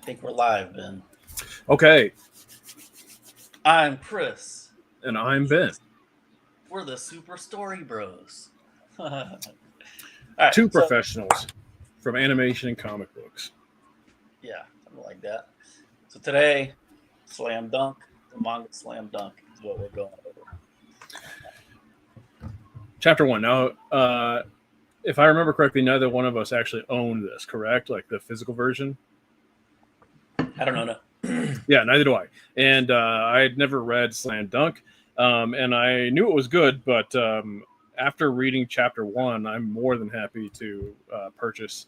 think we're live, Ben. Okay. I'm Chris. And I'm Ben. We're the Super Story Bros. All right, Two professionals from animation and comic books. Yeah, something like that. So today, Slam Dunk, the manga Slam Dunk is what we're going over. Chapter 1. Now, if I remember correctly, neither one of us actually owned this, correct? Like the physical version? I don't know. No. Yeah, neither do I. And I had never read Slam Dunk, and I knew it was good, but after reading Chapter 1, I'm more than happy to purchase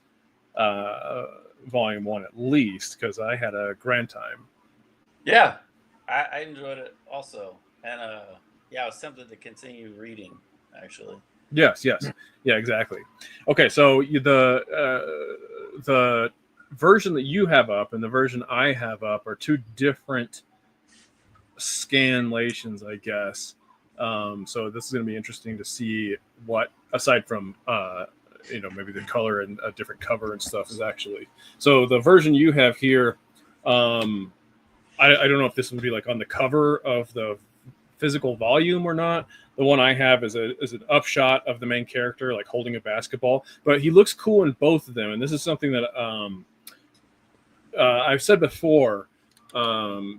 Volume 1 at least, because I had a grand time. Yeah, I enjoyed it also. And yeah, I was tempted to continue reading, actually. Yes. Yeah, exactly. Okay, so the version that you have up and the version I have up are two different scanlations, I guess. So this is going to be interesting to see what, aside from maybe the color and a different cover and stuff, is actually. So the version you have here, I don't know if this would be like on the cover of the physical volume or not. The one I have is an upshot of the main character like holding a basketball, but he looks cool in both of them. And this is something that I've said before to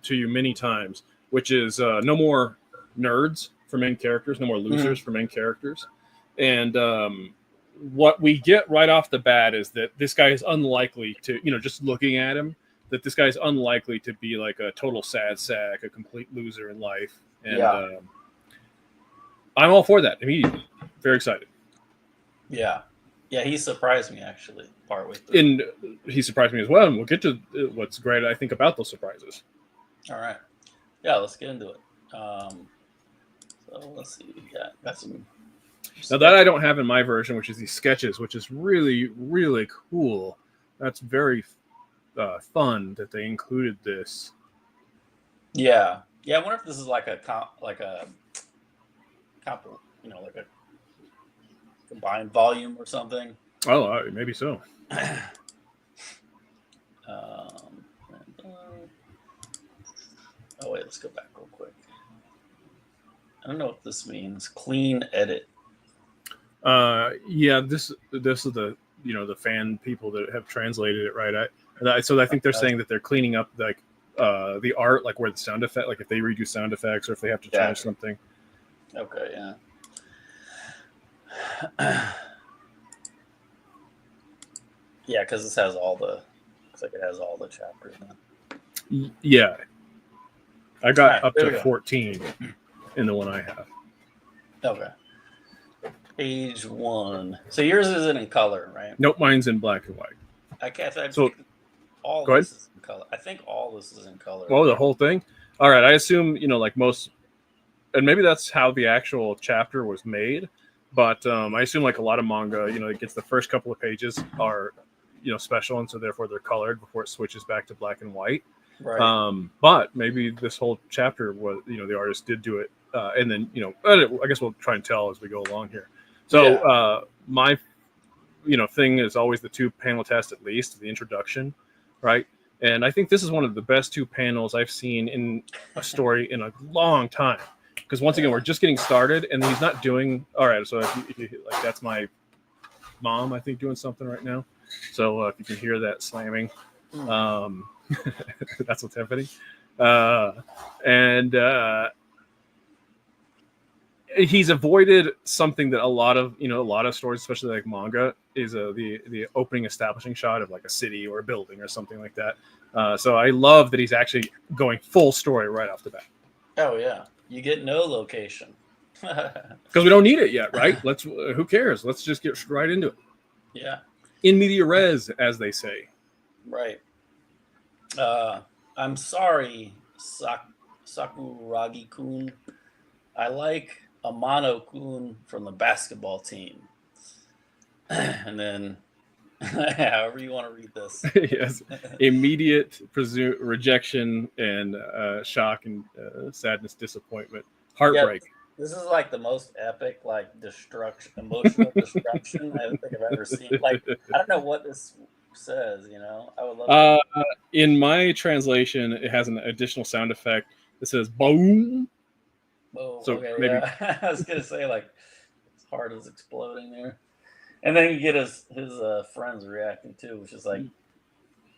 you many times, which is no more nerds for main characters, no more losers for main characters. And what we get right off the bat is that this guy is unlikely to, just looking at him, that this guy is unlikely to be like a total sad sack, a complete loser in life. And I'm all for that immediately. Very excited. Yeah, he surprised me actually partway through. And he surprised me as well. And we'll get to what's great, I think, about those surprises. All right. Yeah, let's get into it. So let's see. Yeah, got some. Now that I don't have in my version, which is these sketches, which is really, really cool. That's very fun that they included this. Yeah. I wonder if this is like a combined volume or something. Oh, maybe so. Oh wait, let's go back real quick. I don't know what this means. Clean edit. Yeah, this is the the fan people that have translated it, right? So I think they're saying that they're cleaning up like the art, like where the sound effect, like if they redo sound effects or if they have to change something. Okay, yeah. Yeah, because this has all the. Looks like it has all the chapters. Then. Yeah, I got up to 14 in the one I have. Okay. Page 1. So yours isn't in color, right? Nope, mine's in black and white. So all go ahead. This is in color. I think all this is in color. Oh, the whole thing? All right. I assume, like most, and maybe that's how the actual chapter was made. But I assume like a lot of manga, it gets the first couple of pages are, special. And so therefore they're colored before it switches back to black and white. Right. But maybe this whole chapter was, the artist did do it. And then, I guess we'll try and tell as we go along here. So my, thing is always the 2-panel test, at least the introduction. Right. And I think this is one of the best 2 panels I've seen in a story in a long time. Because once again, we're just getting started and he's not doing. All right. So if you like, that's my mom, I think, doing something right now. So if you can hear that slamming, that's what's happening. And he's avoided something that a lot of stories, especially like manga, is the opening establishing shot of like a city or a building or something like that. So I love that he's actually going full story right off the bat. Oh yeah, you get no location because we don't need it yet, right? Who cares? Let's just get right into it. Yeah, in media res, as they say. Right. I'm sorry, Sakuragi-kun. I like Amano-kun from the basketball team. And then, however you want to read this. Yes. Immediate rejection and shock and sadness, disappointment, heartbreak. Yeah, this is like the most epic, like emotional destruction I think I've ever seen. Like, I don't know what this says. You know, I would love to. In my translation, it has an additional sound effect that says boom. Oh, So okay, maybe yeah. I was gonna say like his heart is exploding there, and then you get his friends reacting too, which is like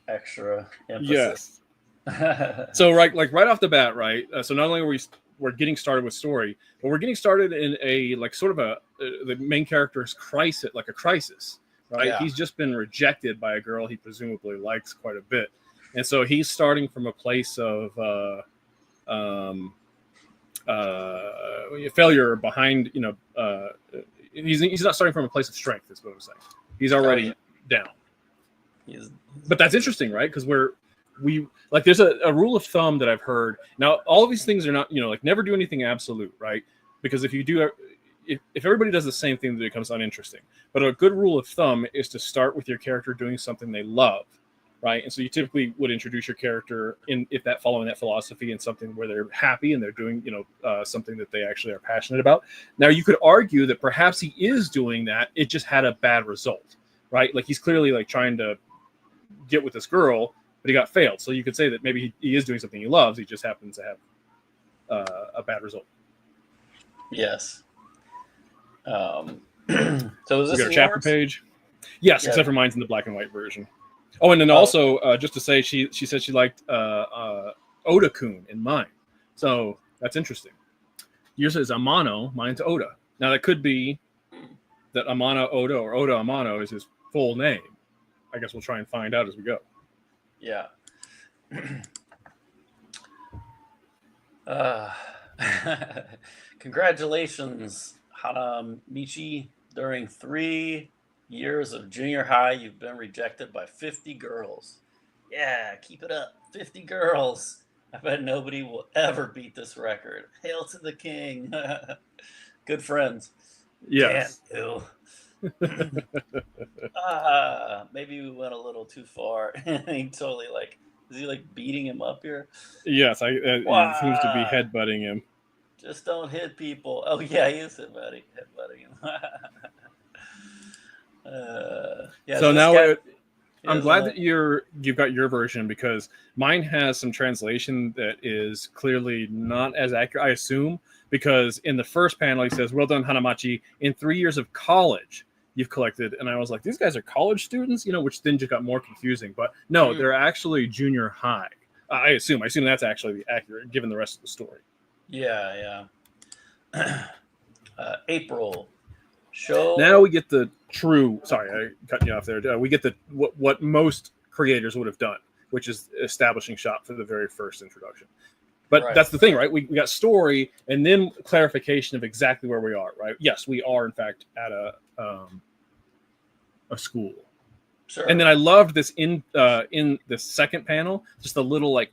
extra emphasis. yes. So right off the bat, right? So not only are we're getting started with story, but we're getting started in a like sort of the main character's crisis, like a crisis, right? Yeah, He's just been rejected by a girl he presumably likes quite a bit, and so he's starting from a place of um, failure behind, he's not starting from a place of strength. Is what I'm saying. He's oh yeah, already down. he's But that's interesting, right? Because we like there's a rule of thumb that I've heard. Now, all of these things are not, like never do anything absolute, right? Because if you do, if everybody does the same thing, it becomes uninteresting. But a good rule of thumb is to start with your character doing something they love, right? And so you typically would introduce your character in if that following that philosophy in something where they're happy and they're doing, something that they actually are passionate about. Now, you could argue that perhaps he is doing that. It just had a bad result, right? Like he's clearly like trying to get with this girl, but he got failed. So you could say that maybe he is doing something he loves. He just happens to have a bad result. yes. So is We this got a chapter yours? page. Yes, Yeah. except for mine's in the black and white version. Oh, and then also just to say, she said she liked Oda-kun in mine. So that's interesting. Yours is Amano, mine's Oda. Now that could be that Amano Oda or Oda Amano is his full name. I guess we'll try and find out as we go. Yeah. uh, Congratulations, Hana Michi. During 3 years of junior high, you've been rejected by 50 girls. Yeah, keep it up. 50 girls. I bet nobody will ever beat this record. Hail to the king. Good friends. Damn Yes. you. Maybe we went a little too far. He totally like, is he like beating him up here? Yes, he seems to be Wow. headbutting him. Just don't hit people. Oh yeah, he is headbutting him. Yeah. So So this now guy, he I'm doesn't glad want. that you've got your version because mine has some translation that is clearly not as accurate, I assume, because in the first panel he says, "Well done, Hanamachi. In 3 years of college, you've collected." And I was like, "These guys are college students," which then just got more confusing. But no, they're actually junior high. I assume that's actually accurate given the rest of the story. Yeah, yeah. April Now show. we get the true. Sorry, I cut you off there. We get the what most creators would have done, which is establishing shop for the very first introduction. But Right. that's the thing, right? We got story and then clarification of exactly where we are, right? Yes, we are in fact at a school. And Sure. then I loved this in the second panel, just a little like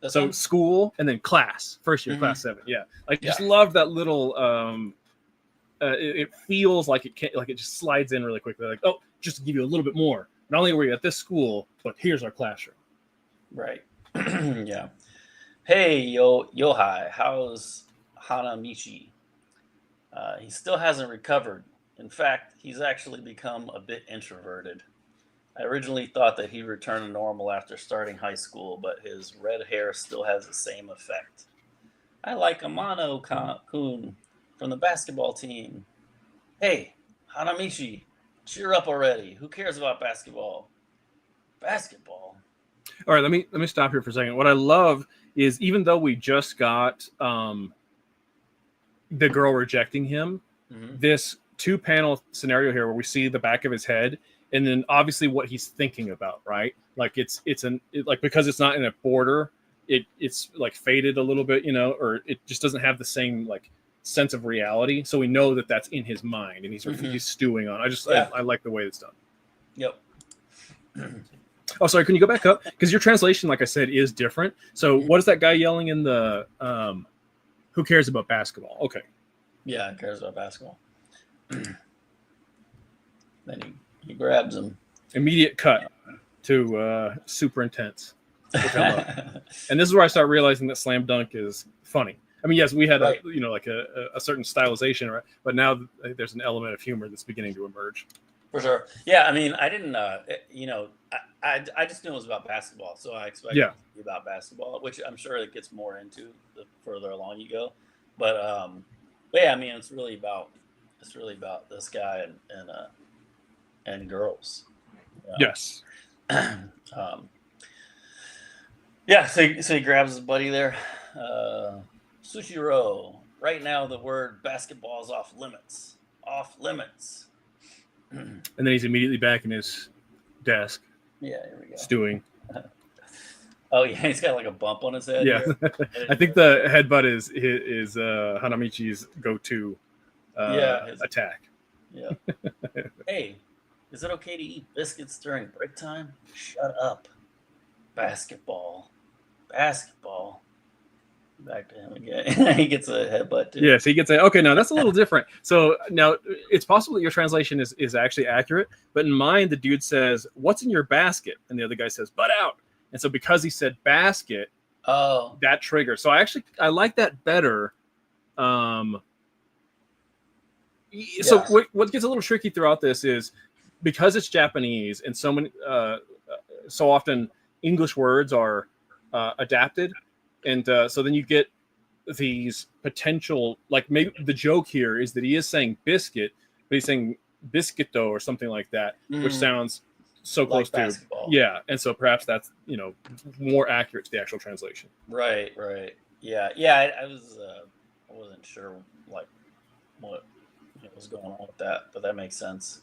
This so one. school and then class, first year, Hmm. class 7. Yeah, I Yeah. just loved that little. It feels like it just slides in really quickly. Like, oh, just to give you a little bit more. Not only are we at this school, but here's our classroom. Right. Yeah. Hey, Yohai, how's Hanamichi? He still hasn't recovered. In fact, he's actually become a bit introverted. I originally thought that he'd return to normal after starting high school, but his red hair still has the same effect. I like Amano Kun from the basketball team. Hey, Hanamichi, cheer up already. Who cares about basketball? Basketball? All right, let me stop here for a second. What I love is even though we just got the girl rejecting him, Hmm. this 2 panel scenario here where we see the back of his head and then obviously what he's thinking about, right? Like like because it's not in a border, it's like faded a little bit, or it just doesn't have the same like sense of reality. So we know that that's in his mind and he's stewing on. Yeah. I like the way it's done. Yep. Oh, sorry. Can you go back up? Because your translation, like I said, is different. So what is that guy yelling in the? Who cares about basketball? Okay. Yeah, he cares about basketball. Then he grabs him. Immediate cut to super intense, which I love. And this is where I start realizing that Slam Dunk is funny. I mean, yes, we had Right. like a certain stylization, right? But now there's an element of humor that's beginning to emerge. For sure. Yeah, I mean, I didn't, I just knew it was about basketball, so I expected Yeah. it to be about basketball, which I'm sure it gets more into the further along you go. But yeah, I mean, it's really about this guy and girls. Yes. Um, yeah, so he grabs his buddy there. Uh, Sushiro. Right now, the word basketball is off limits. Off limits. Yeah, And then he's immediately back in his desk here we go. stewing. Oh yeah, he's got like a bump on his head Yeah. here. I think the headbutt is Hanamichi's go-to Yeah, attack. yeah. Hey, is it okay to eat biscuits during break time? Shut up. Basketball. Basketball. Back to him again. He gets a headbutt too. Yes, he gets a okay. Now that's a little different. So now it's possible that your translation is actually accurate, but in mine the dude says, "What's in your basket?" and the other guy says, "Butt out." And so because he said basket, Oh, that triggers. So I like that better. Um, so yeah. what gets a little tricky throughout this is because it's Japanese and so often English words are adapted, and so then you get these potential, like maybe the joke here is that he is saying biscuit, but he's saying biscuito or something like that, which Mm, sounds so close like to basketball. yeah, and so perhaps that's more accurate to the actual translation. Right, right. Yeah, yeah. I wasn't sure like what was going on with that, but that makes sense.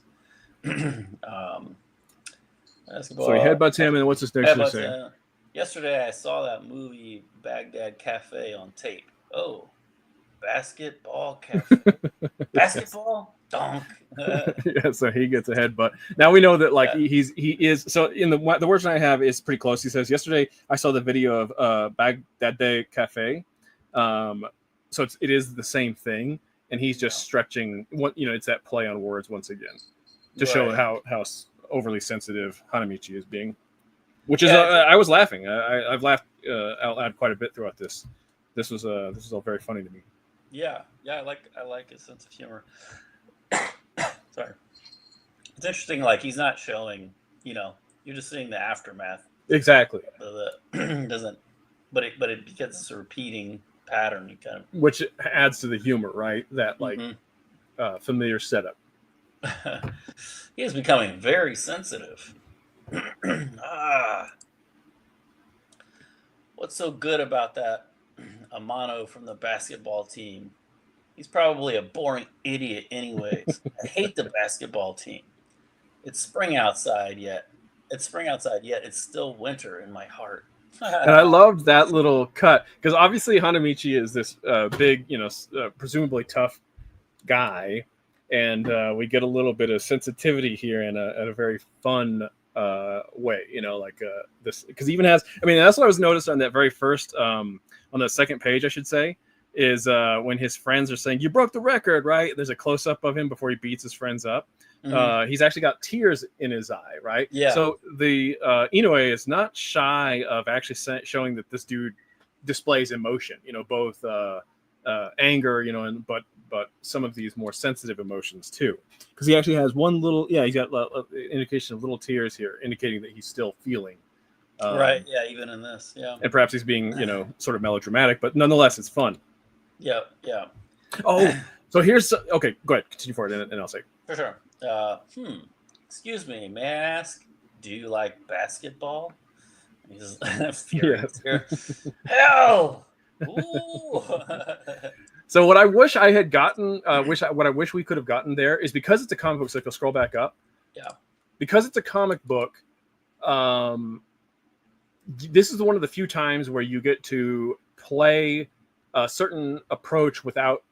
um, So he Basketball. headbutts him, and what's his next Yeah, to but say? yesterday I saw that movie Baghdad Cafe on tape. Oh, basketball cafe. Yes. Basketball? Donk. Yeah, so he gets a headbutt. Now we know that like Yeah. he is. So in the version I have is pretty close. He says, "Yesterday I saw the video of Baghdad Day Cafe." So it is the same thing, and he's just Yeah. stretching. It's that play on words once again to show Right. how overly sensitive Hanamichi is being. Which is Yeah. I was laughing. I've laughed out loud quite a bit throughout this. This was all very funny to me. Yeah. Yeah. I like his sense of humor. Sorry. It's interesting. Like he's not showing. You're just seeing the aftermath. Exactly. The doesn't. But it because it's a repeating pattern. You kind Which adds to the humor, right? That of. like familiar setup. He is becoming very sensitive. What's so good about that Amano from the basketball team? He's probably a boring idiot, anyways. I hate the basketball team. It's spring outside yet. It's still winter in my heart. And I loved that little cut because obviously Hanamichi is this big, presumably tough guy, and we get a little bit of sensitivity here in a very fun way. Like this because even has. I mean, that's what I was noticed on that very first on the second page, I should say, is when his friends are saying, "You broke the record," right? There's a close up of him before he beats his friends up. Mhm. He's actually got tears in his eye, right? Yeah, So the Inoue is not shy of actually showing that this dude displays emotion. Both anger, but some of these more sensitive emotions too. Because he actually has one little, he's got indication of little tears here, indicating that he's still feeling. right. Yeah, even in this. Yeah. And perhaps he's being, sort of melodramatic, but nonetheless, it's fun. Yeah, yeah. Oh, so here's okay. Go ahead, continue forward, and I'll say. For sure. Excuse me, may I ask, do you like basketball? He's furious Yes. here. Hell! Ooh! So what I wish I had gotten, what I wish we could have gotten there is because it's a comic book. So if you'll scroll back up, Yeah. because it's a comic book, this is one of the few times where you get to play a certain approach without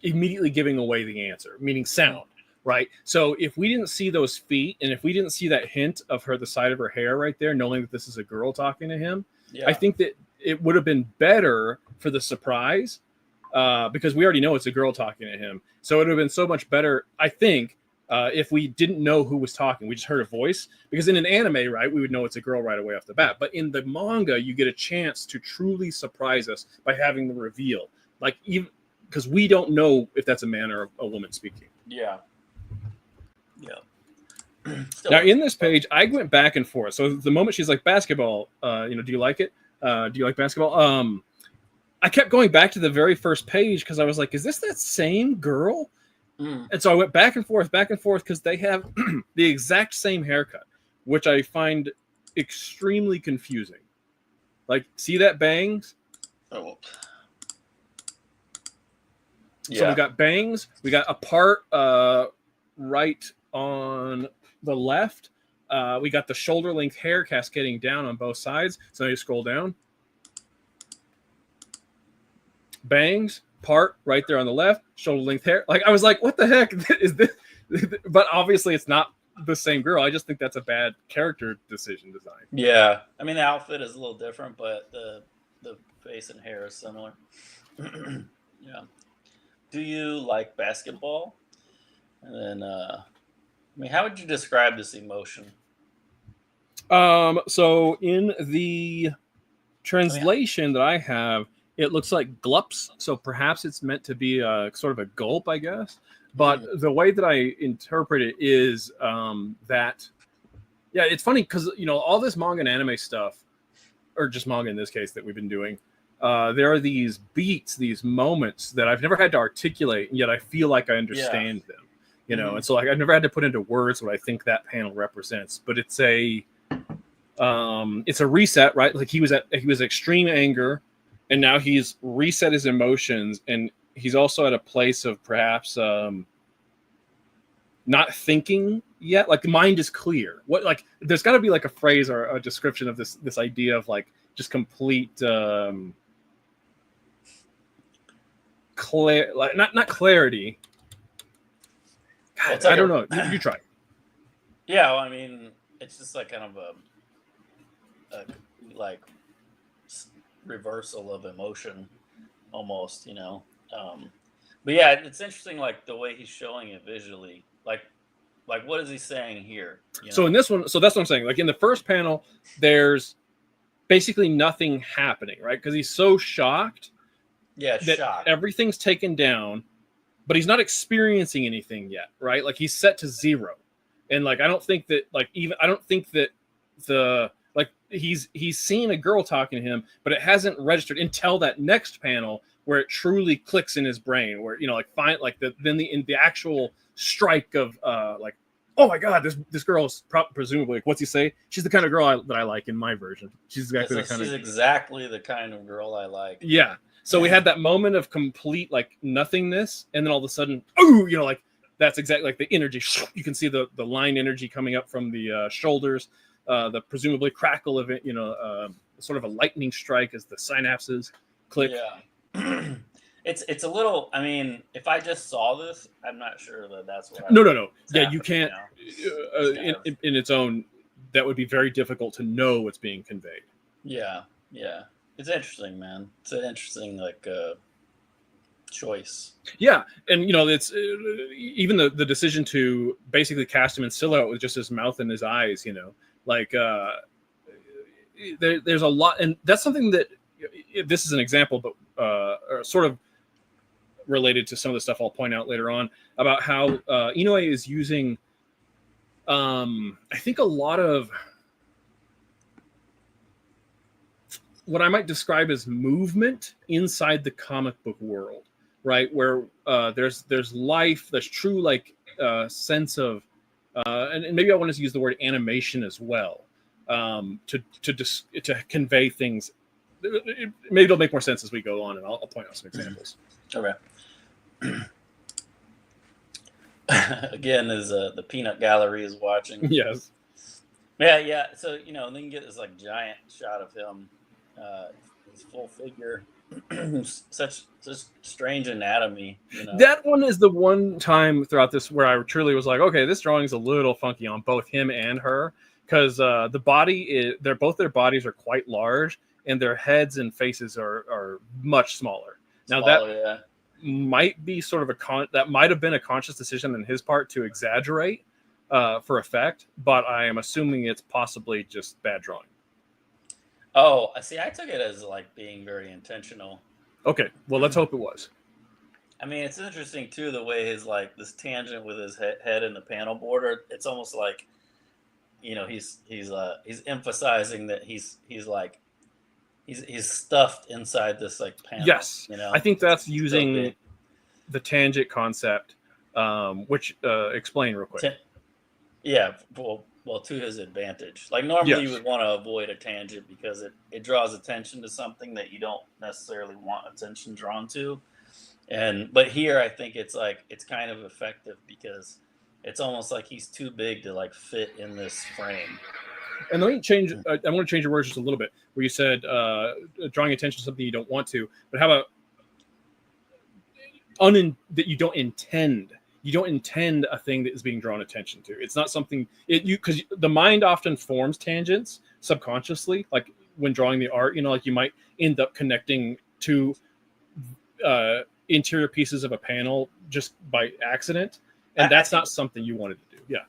immediately giving away the answer, meaning sound, right? So if we didn't see those feet and if we didn't see that hint of the side of her hair right there, knowing that this is a girl talking to him, Yeah. I think that it would have been better for the surprise because we already know it's a girl talking to him. So it would have been so much better, I think, if we didn't know who was talking. We just heard a voice. Because in an anime, right, we would know it's a girl right away off the bat. But in the manga, you get a chance to truly surprise us by having the reveal. Like, even because we don't know if that's a man or a woman speaking. Yeah. Yeah. Still Now works. in this page, I went back and forth. So the moment she's like basketball, do you like it? Do you like basketball? I kept going back to the very first page because I was like, is this that same girl? Mm. And so I went back and forth because they have the exact same haircut, which I find extremely confusing. Like, see that bangs? Oh, So we yeah. got bangs. We got a part right on the left. We got the shoulder length hair cascading down on both sides. So now you scroll down. Bangs, part right there on the left, shoulder length hair. Like, I was like, what the heck is this? But obviously it's not the same girl. I just think that's a bad character decision design. Yeah. I mean, the outfit is a little different, but the face and hair is similar. Yeah. Do you like basketball? And then, I mean, how would you describe this emotion? So in the I mean, translation that I have, it looks like glups. So perhaps it's meant to be a sort of a gulp, I guess. But mm, the way that I interpret it is that, yeah, it's funny because all this manga and anime stuff, or just manga in this case that we've been doing, there are these beats, these moments that I've never had to articulate, and yet I feel like I yeah. understand them. Hmm. And so like I've never had to put into words what I think that panel represents. But it's a reset, right? Like he was extreme anger, and now he's reset his emotions, and he's also at a place of perhaps not thinking yet. Like the mind is clear. What, like there's got to be like a phrase or a description of this idea of like just complete like not clarity. Well, God, it's I like don't know. You try. yeah. Well, I mean, it's just like kind of a like reversal of emotion, almost. Um, but yeah, it's interesting, like the way he's showing it visually. Like what is he saying here? So in this one, so that's what I'm saying. Like in the first panel, there's basically nothing happening, right? Because he's so shocked Yeah, that shock. everything's taken down, but he's not experiencing anything yet, right? Like he's set to zero. And like I don't think that the like he's seeing a girl talking to him, but it hasn't registered until that next panel where it truly clicks in his brain, where like the actual strike of like, oh my god, this girl is presumably, like, what's he say? She's the kind of girl that I like in my version. She's exactly the kind She's of, exactly the kind of girl I like. yeah. So we had that moment of complete like nothingness, and then all of a sudden, oh, like that's exactly like the energy. You can see the line energy coming up from the shoulders, the presumably crackle of it, sort of a lightning strike as the synapses click. Yeah. It's a little. I mean, if I just saw this, I'm not sure that that's what I No, would. no, no. It's Yeah, you happening. can't. Just kind of. In its own, that would be very difficult to know what's being conveyed. Yeah, yeah. It's interesting, man. It's an interesting like choice. Yeah, and it's even the decision to basically cast him in silhouette with just his mouth and his eyes. Like there's a lot, and that's something that this is an example, but or sort of related to some of the stuff I'll point out later on about how Inoue is using, I think, a lot of what I might describe as movement inside the comic book world, right? Where there's life, there's true like sense of, and maybe I want to use the word animation as well, to convey things. Maybe it'll make more sense as we go on, and I'll point out some examples. Okay. Again, as the peanut gallery is watching. Yes. Yeah, yeah. So and then you get this like giant shot of him, his full figure, such strange anatomy. That one is the one time throughout this where I truly was like, okay, this drawing is a little funky on both him and her, because the body is, their bodies are quite large, and their heads and faces are much smaller. Now that might be sort of that might have been a conscious decision on his part to exaggerate for effect, but I am assuming it's possibly just bad drawing. Oh, I see. I took it as like being very intentional. Okay, well, let's hope it was. I mean, it's interesting too the way his like this tangent with his head in the panel border. It's almost like he's emphasizing that he's like he's stuffed inside this like panel. Yes, You I know, think that's it's so using big. the tangent concept, which explain real quick. Yeah, well, to his advantage. Like normally you Yes. would want to avoid a tangent because it draws attention to something that you don't necessarily want attention drawn to. And but here I think it's like it's kind of effective because it's almost like he's too big to like fit in this frame. And let me change. I want to change your words just a little bit. Where you said drawing attention to something you don't want to, but how about that you don't intend? You don't intend a thing that is being drawn attention to. It's not something because the mind often forms tangents subconsciously, like when drawing the art. Like you might end up connecting to interior pieces of a panel just by accident, and I that's think not something you wanted to do. Yeah.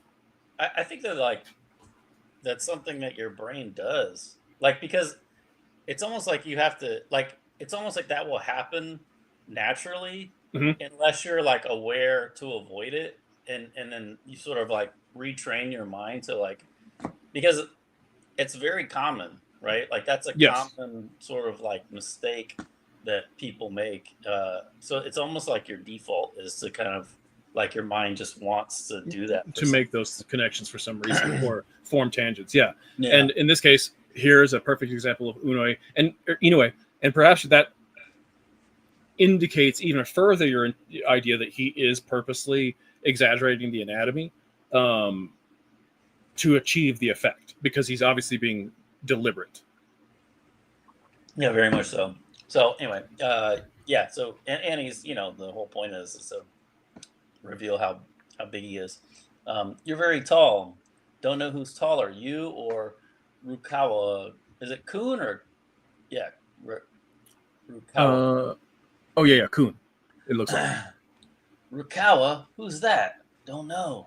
I think that like that's something that your brain does. Like because it's almost like you have to like it's almost like that will happen naturally Hmm. unless you're like aware to avoid it and then you sort of like retrain your mind to like because it's very common, right? Like that's a Yes. common sort of like mistake that people make. So it's almost like your default is to kind of like your mind just wants to do that for To some make those connections for some reason or form tangents. Yeah. yeah. And in this case, here's a perfect example of Unoi and Inoue. And perhaps that indicates even further your idea that he is purposely exaggerating the anatomy um, to achieve the effect because he's obviously being deliberate. Yeah, very much so. So anyway, yeah. So and he's the whole point is to reveal how big he is. You're very tall. Don't know who's taller, you or Rukawa? Is it Kun or yeah, Rukawa? Uh, oh, yeah, yeah, Kun, it looks like. Rukawa? Who's that? Don't know.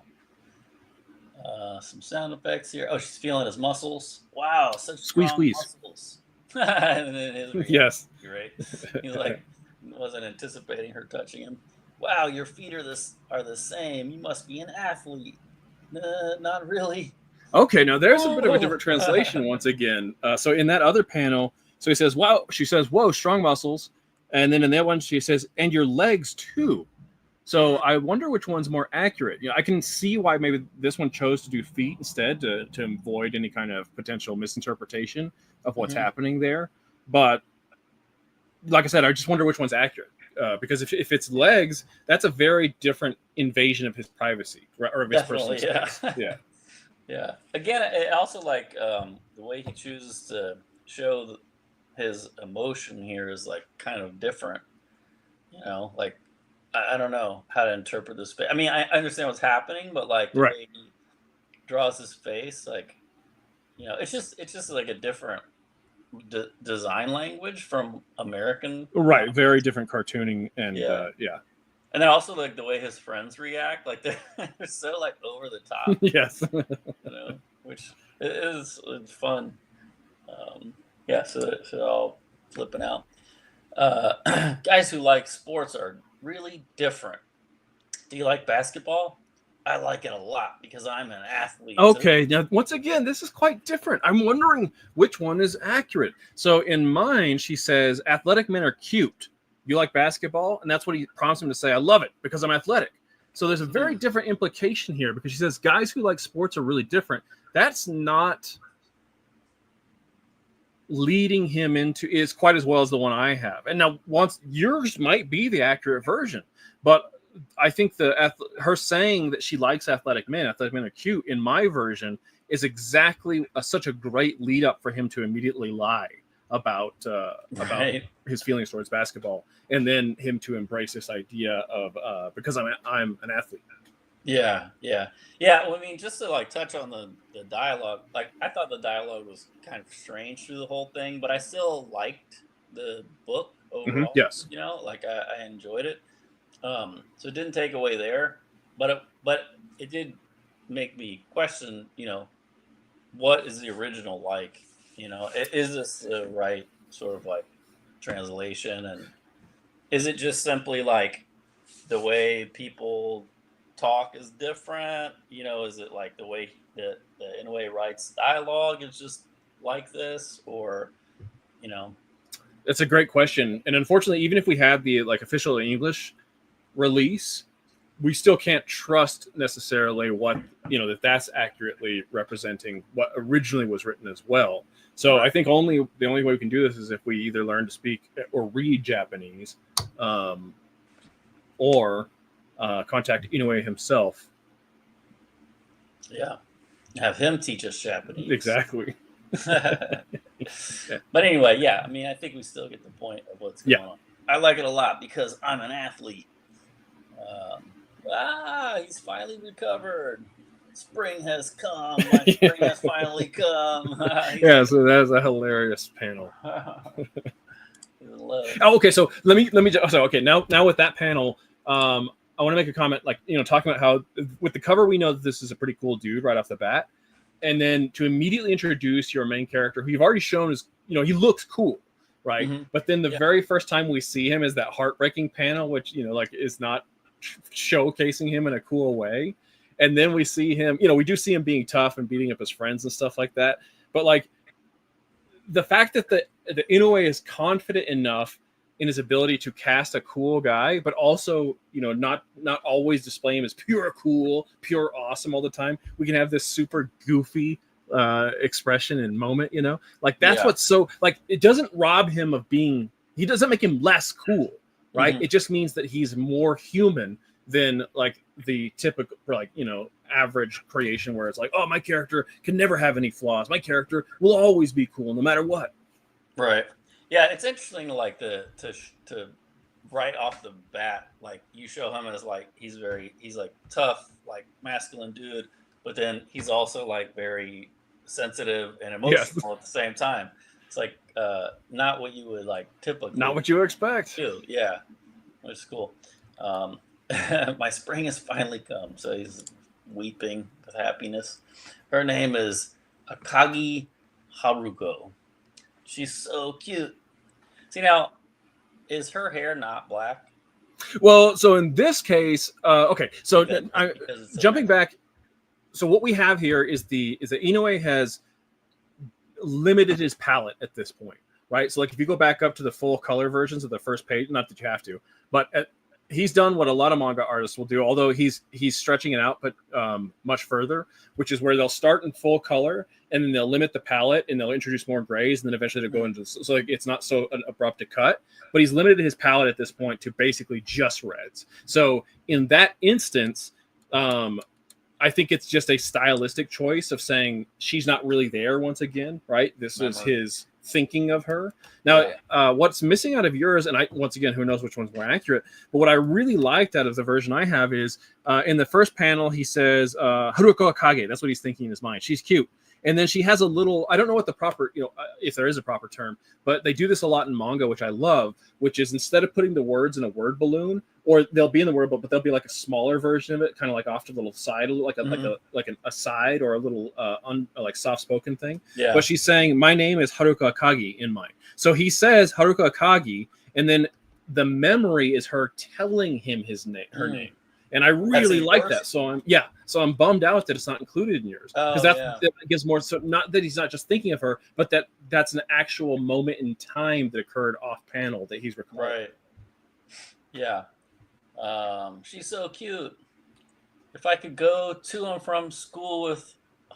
Some sound effects here. Oh, she's feeling his muscles. Wow, such Squeeze, strong squeeze. muscles. And then his reaction, Yes. great. He's like, wasn't anticipating her touching him. Wow, your feet are the same. You must be an athlete. Not really. Okay, now there's a bit of a Oh, different translation once again. So in that other panel, so he says, "Wow," she says, "Whoa, strong muscles," and then in that one she says, "And your legs too." So I wonder which one's more accurate. I can see why maybe this one chose to do feet instead to avoid any kind of potential misinterpretation of what's Mhm. happening there. But like I said, I just wonder which one's accurate. Because if it's legs, that's a very different invasion of his privacy or of his personal Definitely, yeah. space. Yeah. Yeah. Again, it also like the way he chooses to show his emotion here is like kind of different. Like I don't know how to interpret this. I mean, I understand what's happening, but like the Right. way he draws his face, like it's just like a different design language from American Right. comics. Very different cartooning and Yeah, yeah. and then also like the way his friends react, like they're so like over the top, Yes. which it's fun. Yeah, so all flipping out. Guys who like sports are really different. Do you like basketball? I like it a lot because I'm an athlete. So Okay, now once again, this is quite different. I'm wondering which one is accurate. So in mine, she says athletic men are cute. You like basketball? And that's what he prompts him to say, I love it because I'm athletic. So there's a very different implication here because she says guys who like sports are really different. That's not leading him into is quite as well as the one I have. And now once yours might be the accurate version, but I think her saying that she likes athletic men are cute in my version is exactly such a great lead up for him to immediately lie about right. his feelings towards basketball, and then him to embrace this idea of because I'm an athlete. Yeah, yeah, yeah. Well, I mean, just to like touch on the dialogue, like I thought the dialogue was kind of strange through the whole thing, but I still liked the book Hmm. overall. Yes. Like I enjoyed it. So it didn't take away there, but it did make me question. What is the original like? Is this the right sort of like translation, and is it just simply like? the way people talk is different? Is it like the way that the Inoue writes dialogue is just like this, or you know? That's a great question. And unfortunately, even if we had the like official English release, we still can't trust necessarily what that's accurately representing what originally was written as well. So I Right. think the only way we can do this is if we either learn to speak or read Japanese, um, or contact Inoue himself. Yeah. Have him teach us Japanese. Exactly. But Yeah. anyway, yeah. I mean, I think we still get the point of what's Yeah. going on. I like it a lot because I'm an athlete. Um, he's finally recovered. Spring has come. My spring Yeah. has finally come. He's Yeah. like, So that's a hilarious panel. he's in love. Oh, okay. So let me just, so okay, now with that panel, I want to make a comment, like, talking about how with the cover we know that this is a pretty cool dude right off the bat, and then to immediately introduce your main character who you've already shown is, he looks cool, right? Hmm. But then the Yeah. very first time we see him is that heartbreaking panel, which like is not showcasing him in a cool way. And then we see him, we do see him being tough and beating up his friends and stuff like that. But like the fact that the Inoue is confident enough in his ability to cast a cool guy, but also not always display him as pure cool, pure awesome all the time. We can have this super goofy expression and moment. Like that's Yeah. what's so like. It doesn't rob him of being. He doesn't make him less cool, right? Mhm. It just means that he's more human than like the typical average creation where it's like, oh, my character can never have any flaws, my character will always be cool no matter what. Right. Yeah, it's interesting to like to right off the bat, like you show him as like he's like tough, like masculine dude, but then he's also like very sensitive and Yes. emotional at the same time. It's like not what you would like Not typically what you expect. do. Yeah, which is cool. Um, my spring has finally come, so he's weeping with happiness. Her name is Akagi Haruko. She's so cute. See now, is her hair not black? Well, so in this case, okay, so Because it's a jumping manga. back, so what we have here is that Inoue has limited his palette at this point, right? So like if you go back up to the full color versions of the first page, not that you have to, but he's done what a lot of manga artists will do, although he's stretching it out, but much further, which is where they'll start in full color and then they'll limit the palette and they'll introduce more grays and then eventually they'll go into, so like it's not so abrupt a cut, but he's limited his palette at this point to basically just reds. So in that instance, I think it's just a stylistic choice of saying she's not really there once again, right? This is his thinking of her. Now, what's missing out of yours, and once again, who knows which one's more accurate, but what I really liked out of the version I have is in the first panel, he says, Haruko Akage. That's what he's thinking in his mind. She's cute. And then she has a little, I don't know what the proper, if there is a proper term, but they do this a lot in manga, which I love, which is instead of putting the words in a word balloon, or they'll be in the word, but they'll be like a smaller version of it, kind of like off to the little side, like an aside or a little like soft spoken thing. Yeah. But she's saying, my name is Haruka Akagi in mine. So he says Haruka Akagi, and then the memory is her telling him her name. And I really like that. So I'm bummed out that it's not included in yours, because that gives more. So not that he's not just thinking of her, but that's an actual moment in time that occurred off panel that he's recording. Right. Yeah. She's so cute. If I could go to and from school with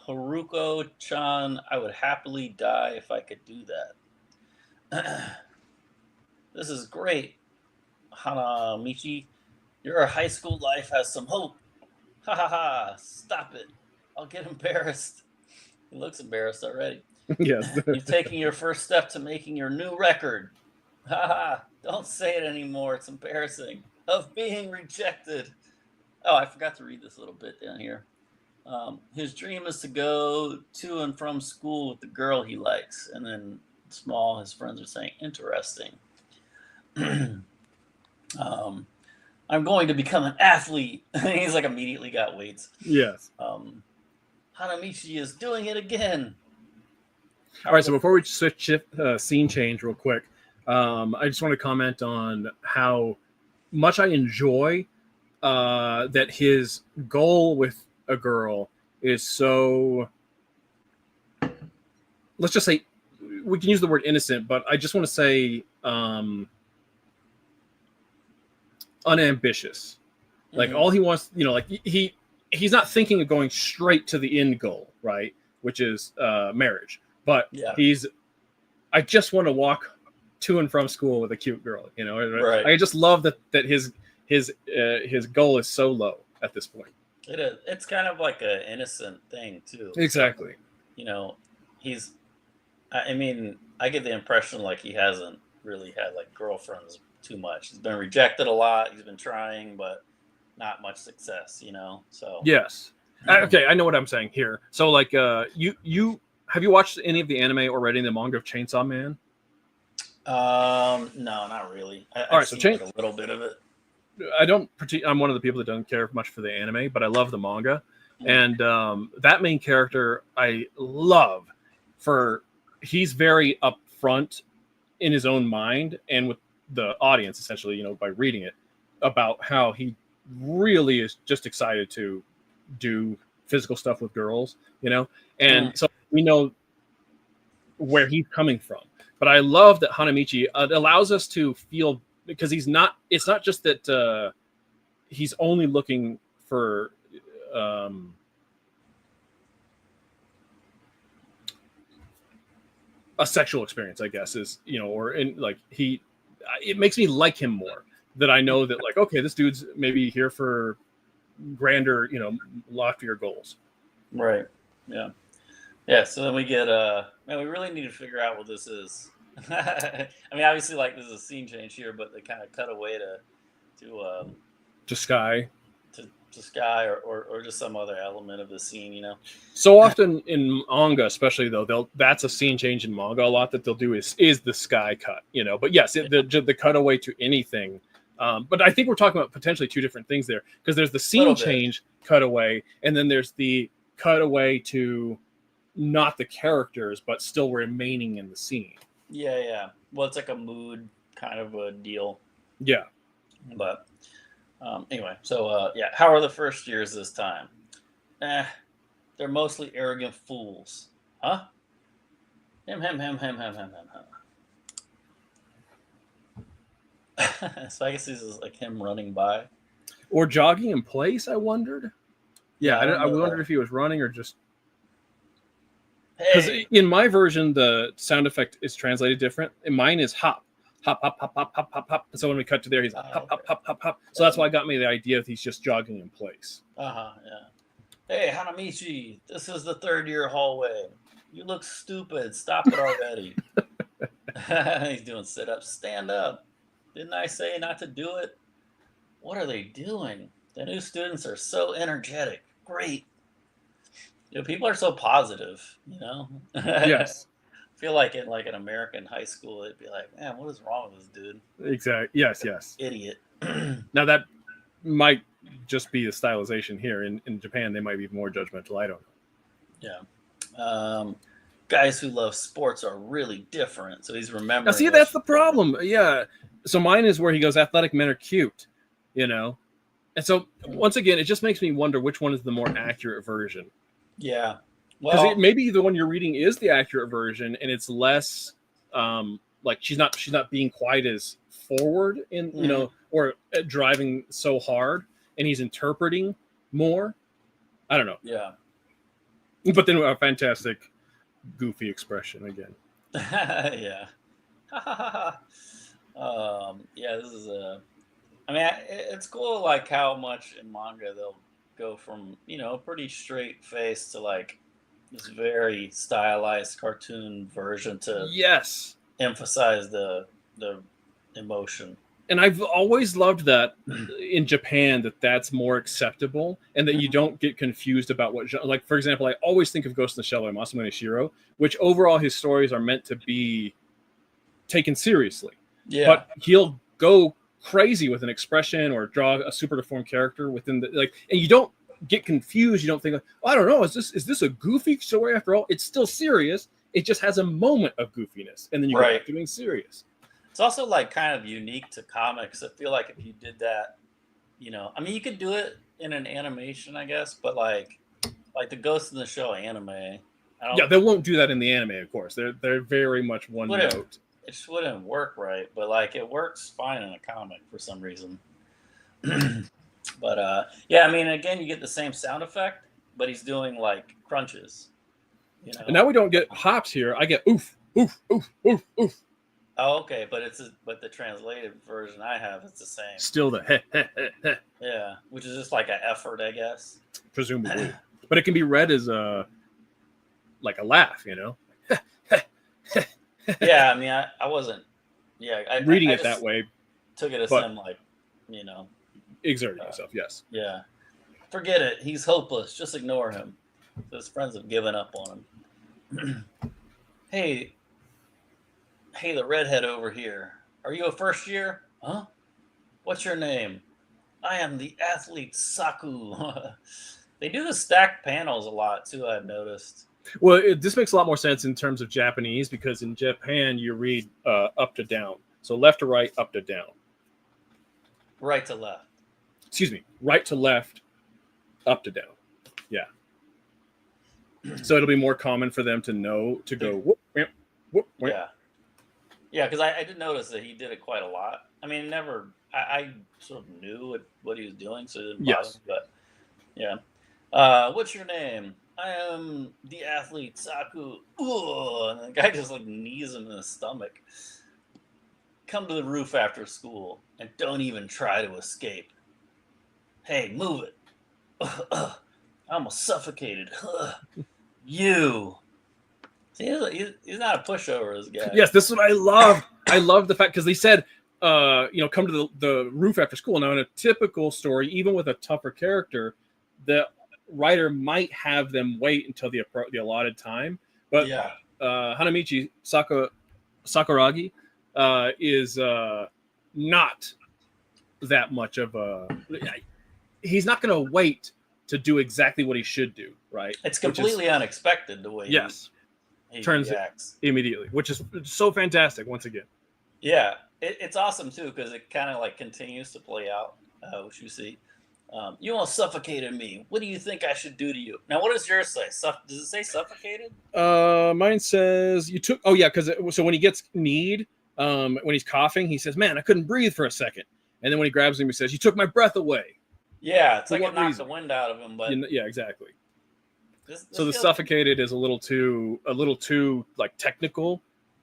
Haruko-chan, I would happily die if I could do that. This is great, Hanamichi. Your high school life has some hope. Ha ha ha. Stop it. I'll get embarrassed. He looks embarrassed already. Yes. You've taken your first step to making your new record. Ha ha. Don't say it anymore. It's embarrassing. Of being rejected. Oh, I forgot to read this little bit down here. His dream is to go to and from school with the girl he likes. And then small, his friends are saying, interesting. I'm going to become an athlete. He's like immediately got weights. Yes. Hanamichi is doing it again. All right. So before we switch scene change real quick, I just want to comment on how much I enjoy that his goal with a girl is so, let's just say, we can use the word innocent, but I just want to say unambitious. Like Hmm. all he wants, like he's not thinking of going straight to the end goal, right? Which is marriage. But Yeah. I just want to walk to and from school with a cute girl. Right. I just love that his goal is so low at this point. It is. It's kind of like an innocent thing too. So, Exactly. you know, he's. I mean, I get the impression like he hasn't really had like girlfriends too much. He's been rejected a lot. He's been trying, but not much success. So. Yes. Okay, I know what I'm saying here. So like, you have you watched any of the anime or read any of the manga of Chainsaw Man? No, not really. All I've right, so seen like a little bit of it. I'm one of the people that don't care much for the anime, but I love the manga, Mm. and that main character I love for he's very upfront in his own mind and with the audience, essentially, by reading it, about how he really is just excited to do physical stuff with girls, and Mm. so we know where he's coming from. But I love that Hanamichi allows us to feel, because it's not just that he's only looking for um, a sexual experience, I guess, is, or in like it makes me like him more, that I know that, like, okay, this dude's maybe here for grander, loftier goals. Right. Yeah. Yeah. So then we get man, we really need to figure out what this is. I mean, obviously, like there's a scene change here, but they kind of cut away to To Sky. to Sky or just some other element of the scene. So often in manga, especially though, that's a scene change in manga. A lot that they'll do is the Sky cut, But yes, the cutaway to anything. But I think we're talking about potentially two different things there, because there's the scene Little bit. change cutaway, and then there's the cutaway to not the characters, but still remaining in the scene. Yeah. Yeah. Well, it's like a mood kind of a deal, Yeah. but anyway. So yeah, how are the first years this time? Eh, they're mostly arrogant fools. Huh? Him. So I guess this is like him running by. Or jogging in place, I wondered. Yeah, Yeah, I I wonder wondered that. if he was running or just, because Hey. in my version the sound effect is translated different. And mine is hop, hop, hop, hop, hop, hop, hop, hop. And so when we cut to there, he's like hop, hop, Okay. hop, hop, hop. So that's why it got me the idea that he's just jogging in place. Uh-huh. Yeah. Hey, Hanamichi, this is the third year hallway. You look stupid. Stop it already. He's doing sit-ups. Stand up. Didn't I say not to do it? What are they doing? The new students are so energetic. Great. People are so positive. I Yes, feel like in like an American high school, they'd be like, man, what is wrong with this dude? exactly. Yes. Idiot. Now that might just be a stylization here. In Japan, they might be more judgmental. I don't know. Yeah. Guys who love sports are really different. So he's Now, remembering see, what that's the problem. Yeah. So mine is where he goes, athletic men are cute, And so once again, it just makes me wonder which one is the more accurate version. Yeah. Because Well, maybe the one you're reading is the accurate version, and it's less like she's not being quite as forward in mhm, or driving so hard, and he's interpreting more. I don't know, yeah. but then a fantastic goofy expression again. Yeah. Yeah, this is a. I mean, it's cool, like how much in manga they'll go from a pretty straight face to like this very stylized cartoon version to Yes, emphasize the emotion. and I've always loved that in Japan, that's more acceptable, and that you Mhm. don't get confused about what like, for example, I always think of Ghost in the Shell by Masamune Shiro, which overall his stories are meant to be taken seriously, Yeah. but he'll go crazy with an expression or draw a super deformed character within the like, and you don't get confused. You don't think, oh, I don't know, is this a goofy story after all? It's still serious. It just has a moment of goofiness, and then you go Right. back to being serious. It's also like kind of unique to comics. I feel like if you did that, I mean, you could do it in an animation, I guess, but like the Ghost in the Shell anime, I Yeah, don't they won't do that in the anime, of course. They're very much one wouldn't note. it just wouldn't work right, but like it works fine in a comic for some reason. But yeah, I mean, again, you get the same sound effect, but he's doing like crunches, you And know. now we don't get hops here. I get oof, oof, oof, oof, oof. Oh, okay, but but the translated version I have, it's the same. Still the heh, heh, heh, heh, Yeah, which is just like an effort, I guess. presumably. But it can be read as a like a laugh, you know. Yeah, I mean, I wasn't. Yeah, Reading I it that just way, took it as but him like, you know, exerting uh, yourself, yes. yeah. Forget it. He's hopeless. Just ignore him. His friends have given up on him. hey, hey, the redhead over here. Are you a first year? Huh? What's your name? I am the athlete Saku. They do the stacked panels a lot too, I've noticed. Well, this makes a lot more sense in terms of Japanese because in Japan you read up to down, so left to right, up to down. Right to left. Excuse me, right to left, up to down. Yeah. So it'll be more common for them to know to go whoop, whoop, whoop, whoop. Yeah. Yeah, because I did notice that he did it quite a lot. I mean, never, I sort of knew what he was doing, so it didn't bother me, Yes. but yeah. What's your name? I am the athlete Saku. Ooh, and the guy just like knees him in the stomach. Come to the roof after school and don't even try to escape. Hey, move it. I almost suffocated. You. See, he's not a pushover, this guy. Yes, this is what I loved. I love the fact because they said, come to the roof after school. Now, in a typical story, even with a tougher character, the writer might have them wait until the allotted time. But Yeah. Hanamichi Sakuragi is not that much of a. He's not going to wait to do exactly what he should do, right? It's completely unexpected the way yes, he turns reacts. immediately, which is so fantastic. Once again, Yeah, it's awesome too because it kind of like continues to play out, which you see. You almost suffocated me. What do you think I should do to you? Now, what does yours say? Does it say suffocated? mine says you took. Oh yeah, because so when he gets kneed, when he's coughing, he says, "Man, I couldn't breathe for a second." And then when he grabs him, he says, "You took my breath away." Yeah, it's For like what it knocked reason? the wind out of him. But Yeah, exactly. this So the feels suffocated is a little too like technical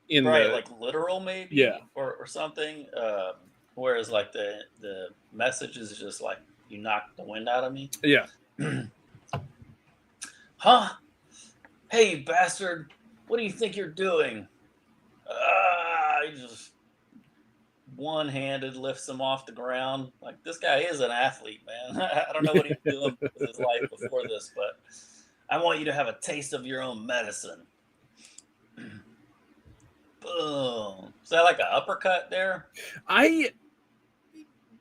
in right, the like literal maybe, yeah. or something. Whereas like the message is just like you knocked the wind out of me. Yeah. Huh? Hey, bastard! What do you think you're doing? He just one-handed lifts him off the ground. Like this guy is an athlete, man. I don't know what he was doing with his life before this, but I want you to have a taste of your own medicine. Boom. Is that like an uppercut there? I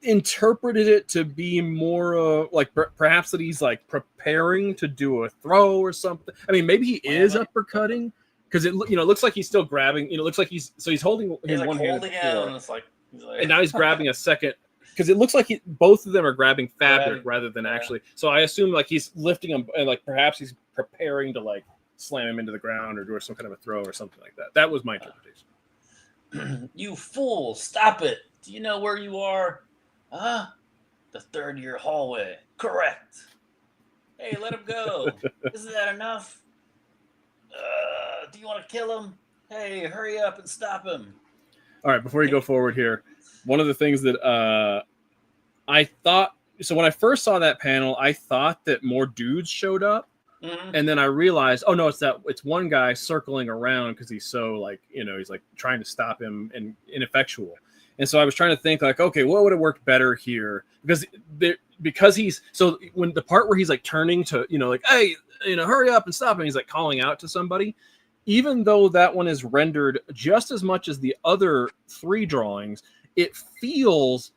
interpreted it to be more like perhaps that he's like preparing to do a throw or something. I mean, maybe he is uppercutting because it looks like he's still grabbing. It looks like he's holding He's him like one hand holding out, and it's like, and now he's grabbing a second because it looks like both of them are grabbing fabric Grabbing, rather than actually. So I assume like he's lifting him and like perhaps he's preparing to like slam him into the ground or do some kind of a throw or something like that. That was my interpretation. You fool! Stop it! Do you know where you are? Huh? The third-year hallway. Correct. Hey, let him go. Isn't that enough? Do you want to kill him? Hey, hurry up and stop him. All right, before you go forward here, one of the things that I thought, so when I first saw that panel, I thought that more dudes showed up. Mm-hmm. And then I realized, oh no, it's one guy circling around because he's so like, he's like trying to stop him and ineffectual. And so I was trying to think like, okay, what would have worked better here? Because he's so when the part where he's like turning to, like, hey, hurry up and stop him. He's like calling out to somebody, even though that one is rendered just as much as the other three drawings, it feels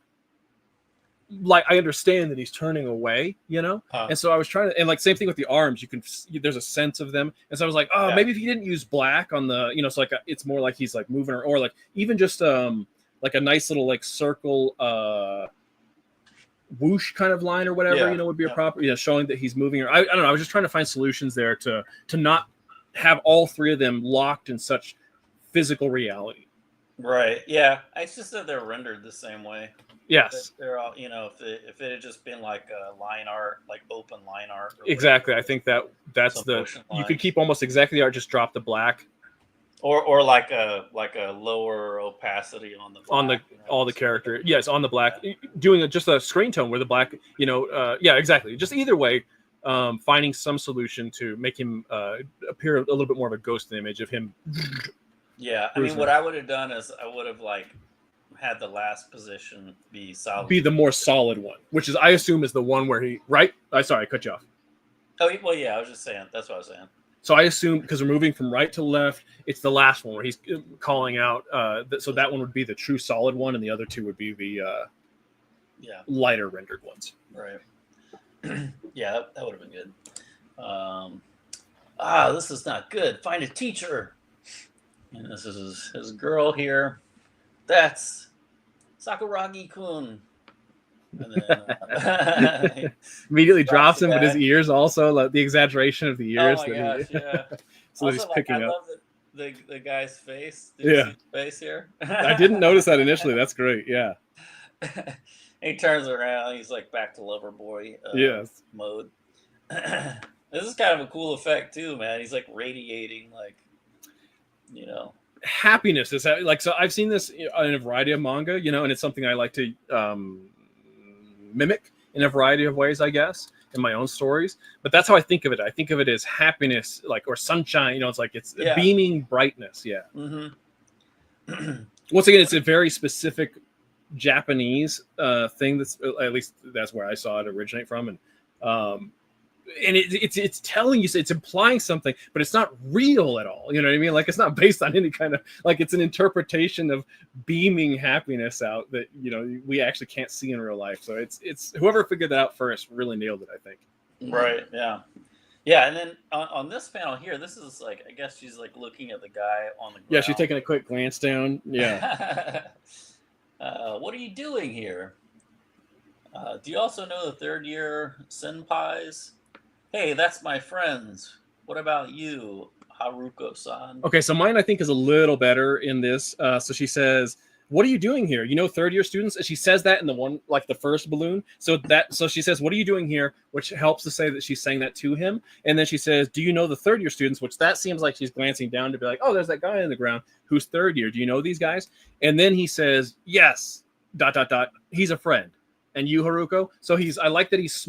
like I understand that he's turning away, and so I was trying to, and like same thing with the arms, there's a sense of them, and so I was like, maybe if he didn't use black on the, so like it's more like he's like moving or like even just like a nice little like circle whoosh kind of line or whatever, Yeah. would be a Yeah. proper, showing that he's moving. Or I don't know. I was just trying to find solutions there to not have all three of them locked in such physical reality. Right. Yeah. It's just that they're rendered the same way. Yes, They're all, if it had just been like line art, like open line art. Or exactly. whatever, I think that's some the motion you could lines. keep almost exactly the art, just drop the black Or like a lower opacity on the black, on the all the so character. Yes, on the black, doing just a screen tone where the black, yeah, exactly. Just either way, finding some solution to make him appear a little bit more of a ghost image of him. Yeah, I mean, what I would have done is I would have like had the last position be solid. Be the more solid one, which is I assume is the one where he right. Sorry, I cut you off. Oh well, yeah, I was just saying. That's what I was saying. So I assume because we're moving from right to left, it's the last one where he's calling out. So that one would be the true solid one, and the other two would be the lighter rendered ones. Right. Yeah, that would have been good. This is not good. Find a teacher. And this is his girl here. That's Sakuragi-kun. And then immediately drops him, but his ears also, like the exaggeration of the ears. Oh my gosh, yeah. So also, he's picking I up. love the guy's face. Did you see his face here? I didn't notice that initially. That's great. Yeah. He turns around. He's like back to lover boy mode. This is kind of a cool effect too, man. He's like radiating, like, happiness is like, so I've seen this in a variety of manga, and it's something I like to mimic in a variety of ways, I guess, in my own stories. But that's how I think of it. I think of it as happiness, like, or sunshine. It's like it's beaming brightness. Yeah. Mm-hmm. Once again, it's a very specific Japanese thing. That's, at least that's where I saw it originate from, and it's telling you, it's implying something, but it's not real at all. You know what I mean? Like, it's not based on any kind of, like, it's an interpretation of beaming happiness out that, we actually can't see in real life. So it's whoever figured that out first really nailed it, I think. Right. Yeah. Yeah. And then on this panel here, this is like, I guess she's like looking at the guy on the ground. Yeah. She's taking a quick glance down. Yeah. What are you doing here? Do you also know the third year senpais? Hey, that's my friends. What about you, Haruko-san? Okay, so mine I think is a little better in this. So she says, "What are you doing here? Third year students." And she says that in the one, like the first balloon. So she says, "What are you doing here?" Which helps to say that she's saying that to him. And then she says, "Do you know the third year students?" Which that seems like she's glancing down to be like, "Oh, there's that guy in the ground who's third year. Do you know these guys?" And then he says, "Yes. ... He's a friend." And you, Haruko. So I like that he's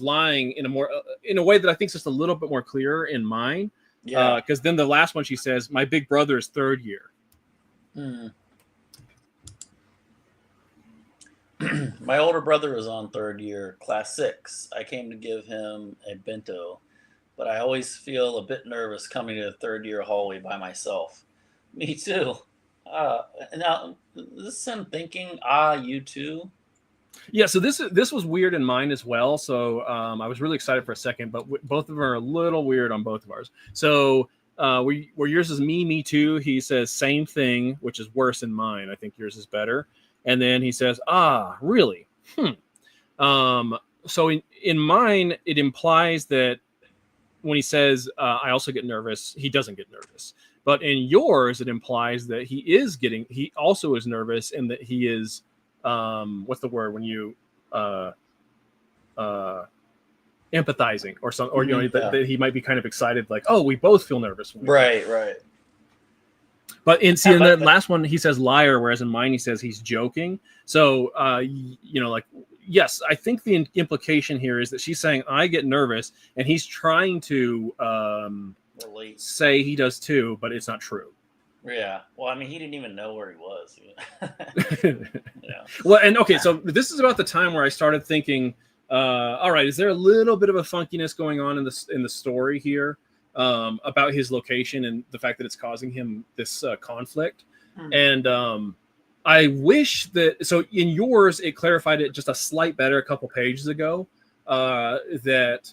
lying in a way that I think is just a little bit more clear in mine. Yeah. Because then the last one she says, "My big brother is third year." My older brother is on third year, class 6. I came to give him a bento, but I always feel a bit nervous coming to the third year hallway by myself. Me too. Now, this is him thinking, you too? Yeah, so this was weird in mine as well. So I was really excited for a second, but both of them are a little weird on both of ours. So where yours is me too, he says same thing, which is worse in mine. I think yours is better. And then he says, really? So in mine, it implies that when he says, I also get nervous, he doesn't get nervous. But in yours, it implies that he also is nervous, and that he is, what's the word when you empathizing or something, or that he might be kind of excited, like, oh, we both feel nervous. Right. But in the last one, he says liar, whereas in mine he says he's joking. So like, yes, I think the implication here is that she's saying I get nervous, and he's trying to say he does too, but it's not true. Yeah. Well, I mean, he didn't even know where he was. Well, and okay, so this is about the time where I started thinking, all right, is there a little bit of a funkiness going on in the story here about his location and the fact that it's causing him this conflict? And I wish that, so in yours, it clarified it just a slight better a couple pages ago, that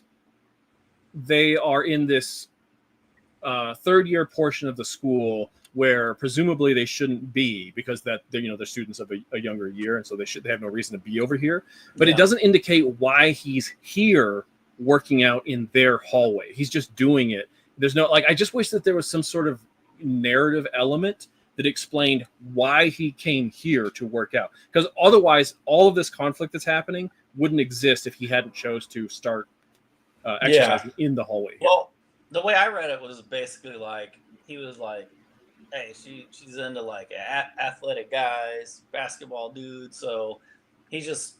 they are in this third year portion of the school where presumably they shouldn't be because that they're students of a younger year, and so they have no reason to be over here. But it doesn't indicate why he's here working out in their hallway. He's just doing it. There's no I just wish that there was some sort of narrative element that explained why he came here to work out, because otherwise all of this conflict that's happening wouldn't exist if he hadn't chose to start exercising in the hallway here. Well, the way I read it was basically like he was like, hey, she's into like athletic guys, basketball dudes, so he's just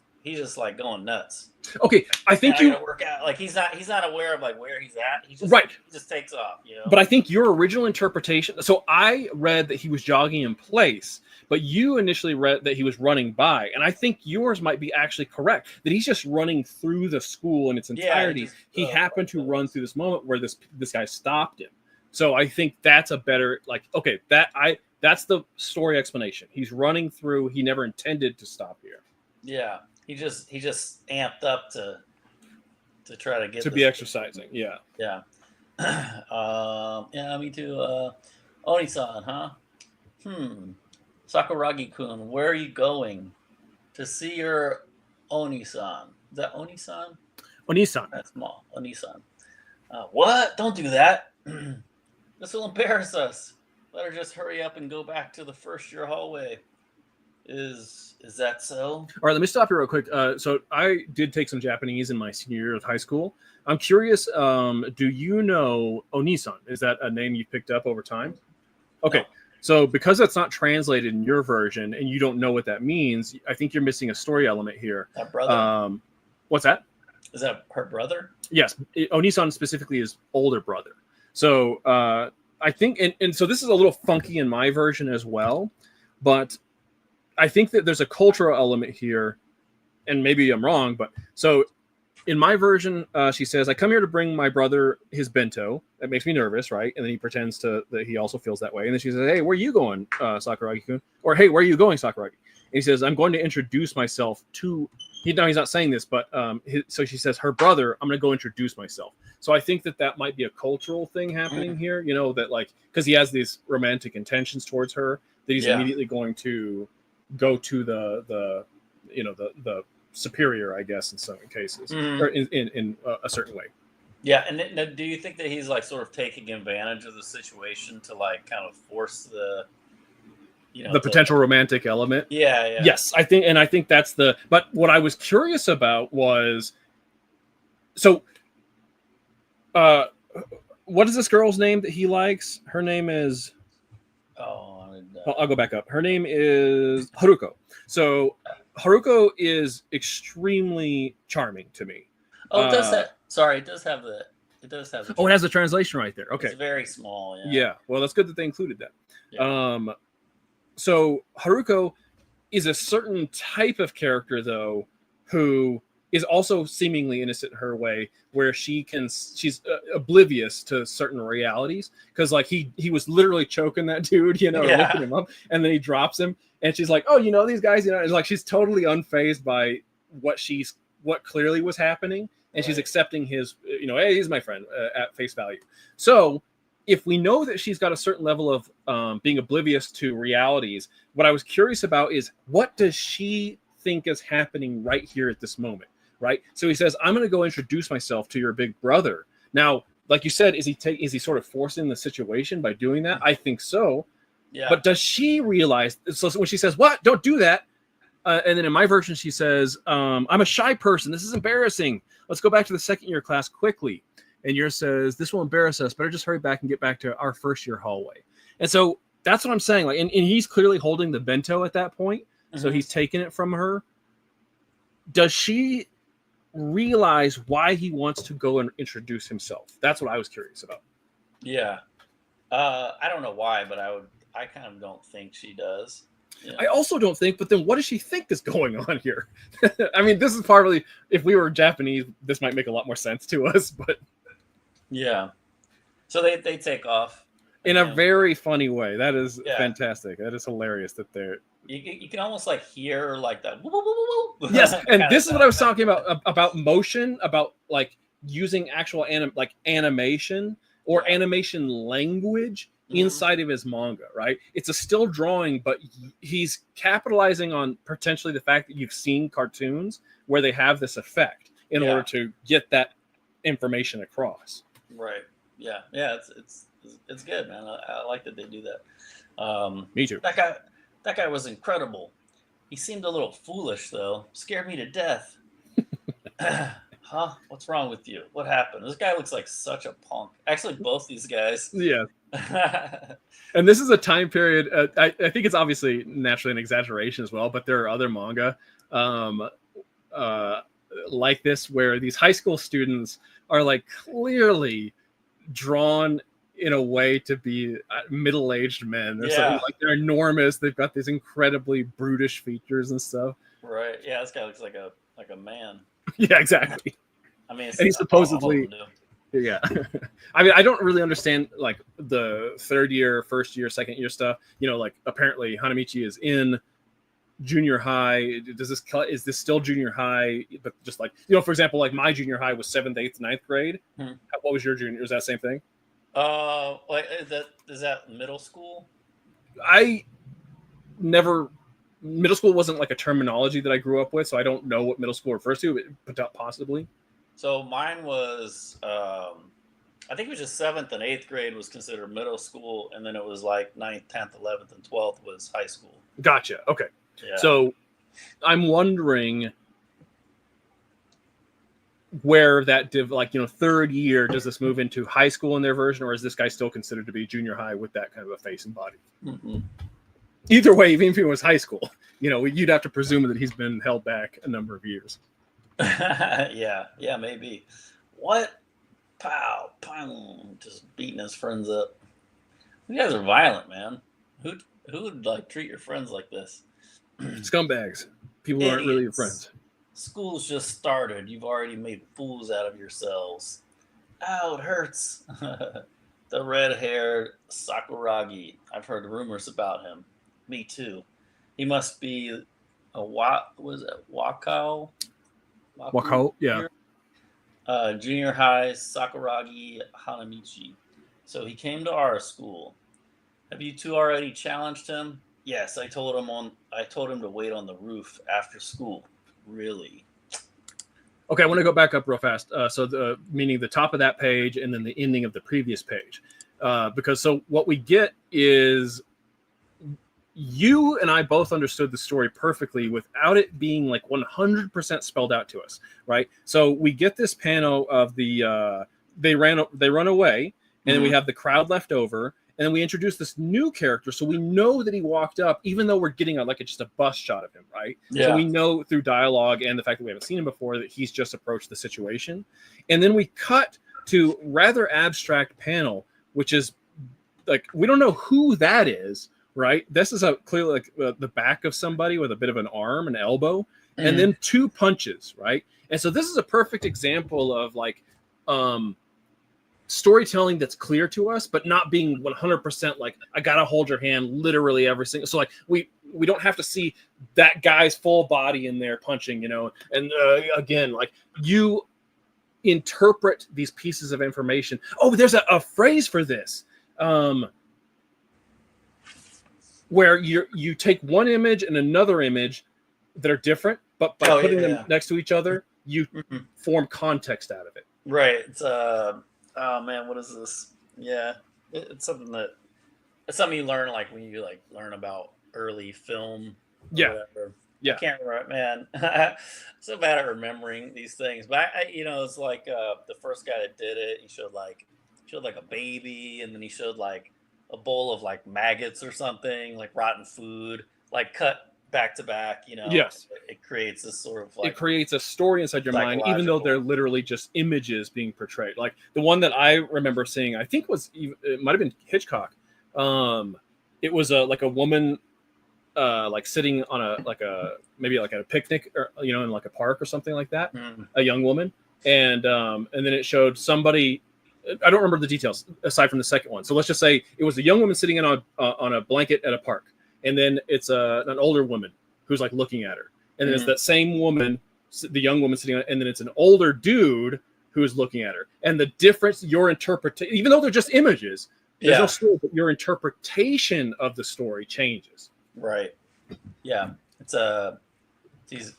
like going nuts. Okay, I think you work out. Like he's not aware of like where he's at. He just takes off, But I think your original interpretation. So I read that he was jogging in place, but you initially read that he was running by, and I think yours might be actually correct. That he's just running through the school in its entirety. He happened to run through this moment where this guy stopped him. So I think that's a better that's the story explanation. He's running through. He never intended to stop here. Yeah. He just amped up to try to get to be exercising. Yeah. Yeah. Yeah, me too. Oni-san, huh? Sakuragi-kun, where are you going? To see your Oni-san. Is that Oni-san? Oni-san. That's small. Oni-san. What? Don't do that. This will embarrass us. Let her just hurry up and go back to the first year hallway. Is that so? All right, let me stop you real quick. So I did take some Japanese in my senior year of high school. I'm curious, do you know Oni-san? Is that a name you picked up over time? Okay, no. So because that's not translated in your version and you don't know what that means, I think you're missing a story element here. That brother? What's that? Is that her brother? Yes, Oni-san specifically is older brother. So I think, and so this is a little funky in my version as well, but I think that there's a cultural element here, and maybe I'm wrong, but so in my version, she says, I come here to bring my brother his bento. That makes me nervous, right? And then he pretends that he also feels that way. And then she says, hey, where are you going, Sakuragi-kun? Or, hey, where are you going, Sakuragi? And he says, I'm going to introduce myself to, he's not saying this, but so she says, her brother, I'm going to go introduce myself. So I think that might be a cultural thing happening here, that like, because he has these romantic intentions towards her, that he's immediately going to go to the superior, I guess, in some cases, or in a certain way. Yeah, and do you think that he's like sort of taking advantage of the situation to like kind of force the potential romantic element? Yeah. Yes, I think that's the. But what I was curious about was, so, what is this girl's name that he likes? Her name is. I'll go back up. Her name is Haruko. So Haruko is extremely charming to me. Oh, it does have. Sorry, it does have the. Oh, it has the translation right there. Okay. It's very small. Yeah. Well, that's good that they included that. Yeah. So Haruko is a certain type of character, though, who is also seemingly innocent in her way, where she's oblivious to certain realities, because like he was literally choking that dude, lifting him up, and then he drops him, and she's like, oh, these guys, it's like she's totally unfazed by what clearly was happening, and she's accepting his, hey, he's my friend at face value. So if we know that she's got a certain level of being oblivious to realities, what I was curious about is, what does she think is happening right here at this moment? Right. So he says, I'm going to go introduce myself to your big brother. Now, like you said, is he sort of forcing the situation by doing that? I think so. Yeah. But does she realize? So when she says, what? Don't do that. And then in my version, she says, I'm a shy person. This is embarrassing. Let's go back to the second year class quickly. And yours says, this will embarrass us. Better just hurry back and get back to our first year hallway. And so that's what I'm saying. Like, and he's clearly holding the bento at that point. Mm-hmm. So he's taking it from her. Does she realize why he wants to go and introduce himself? That's what I was curious about. Yeah. I don't know why, but I kind of don't think she does. Yeah. I also don't think, but then what does she think is going on here? I mean, this is probably, if we were Japanese, this might make a lot more sense to us, but. Yeah. So they take off. In a very funny way. That is fantastic. That is hilarious that they're. You can almost like hear like that. Yes, and this is what I was talking about motion, about like using actual animation or animation language Mhm. inside of his manga, right? It's a still drawing, but he's capitalizing on potentially the fact that you've seen cartoons where they have this effect in order Yeah. to get that information across. Right. Yeah. Yeah. It's good, man. I like that they do that. Me too. That guy was incredible. He seemed a little foolish though. Scared me to death. Huh? What's wrong with you? What happened? This guy looks like such a punk. Actually, both these guys. Yeah. And this is a time period. I think it's obviously naturally an exaggeration as well, but there are other manga um, uh, like this where these high school students are like clearly drawn in a way to be middle-aged men. They're so Yeah. like they're enormous. They've got these incredibly brutish features and stuff. Right. Yeah. This guy looks like a man. Yeah, exactly. I mean, And he's all of supposedly them do. yeah. I mean, I don't really understand like the third year, first year, second year stuff. You know, like apparently Hanamichi is in junior high. Is this still junior high? But just like, you know, for example, like my junior high was 7th, 8th, 9th grade. Hmm. What was your junior? Was that same thing? Like is that middle school? I never middle school wasn't like a terminology that I grew up with, so I don't know what middle school refers to, but possibly. So mine was, I think it was just 7th and 8th grade was considered middle school, and then it was like 9th, 10th, 11th, and 12th was high school. Gotcha. Okay. Yeah. So I'm wondering where that like, you know, third year, does this move into high school in their version, or is this guy still considered to be junior high with that kind of a face and body? Mhm. Either way, even if he was high school, you know, you'd have to presume that he's been held back a number of years. Yeah, maybe. What? Pow, pow, just beating his friends up. You guys are violent, man. Who would like treat your friends like this? Scumbags. People who aren't really your friends. School's just started. You've already made fools out of yourselves. Ow, it hurts. The red-haired Sakuragi. I've heard rumors about him. Me too. He must be a was it Wakao? Wakao, yeah. Junior high Sakuragi Hanamichi. So he came to our school. Have you two already challenged him? Yes, I told him to wait on the roof after school. Really? Okay, I want to go back up real fast. So meaning the top of that page and then the ending of the previous page. Because so what we get is you and I both understood the story perfectly without it being like 100% spelled out to us, right? So we get this panel of the they run away, and then we have the crowd left over, and then we introduce this new character, so we know that he walked up, even though we're getting just a bust shot of him, right? Yeah. So we know through dialogue and the fact that we haven't seen him before that he's just approached the situation, and then we cut to rather abstract panel, which is like we don't know who that is. Right, this is clearly like the back of somebody with a bit of an arm, an elbow, and then two punches, right? And so this is a perfect example of like storytelling that's clear to us, but not being 100% like I gotta hold your hand literally every single. So like we don't have to see that guy's full body in there punching, you know. And again, like you interpret these pieces of information. Oh, there's a phrase for this. Where you take one image and another image that are different, but by putting them next to each other, you form context out of it. Right. It's oh man, what is this? Yeah, it's something you learn like when you like learn about early film. Yeah. Whatever. Yeah. I can't remember, man. I'm so bad at remembering these things. But I it's like the first guy that did it. He showed like a baby, and then he showed like a bowl of like maggots or something, like rotten food, like cut back to back, you know. Yes. It creates this sort of like, it creates a story inside your mind, even though they're literally just images being portrayed. Like the one that I remember seeing, I think it might have been Hitchcock. It was like a woman like sitting on maybe like at a picnic, or you know, in like a park or something like that, a young woman, and then it showed somebody. I don't remember the details aside from the second one. So let's just say it was a young woman sitting on a blanket at a park, and then it's an older woman who's like looking at her, and then it's that same woman, the young woman sitting on, and then it's an older dude who is looking at her, and the difference, your interpretation, even though they're just images, There's no Yeah. story, but your interpretation of the story changes. Right. Yeah. It's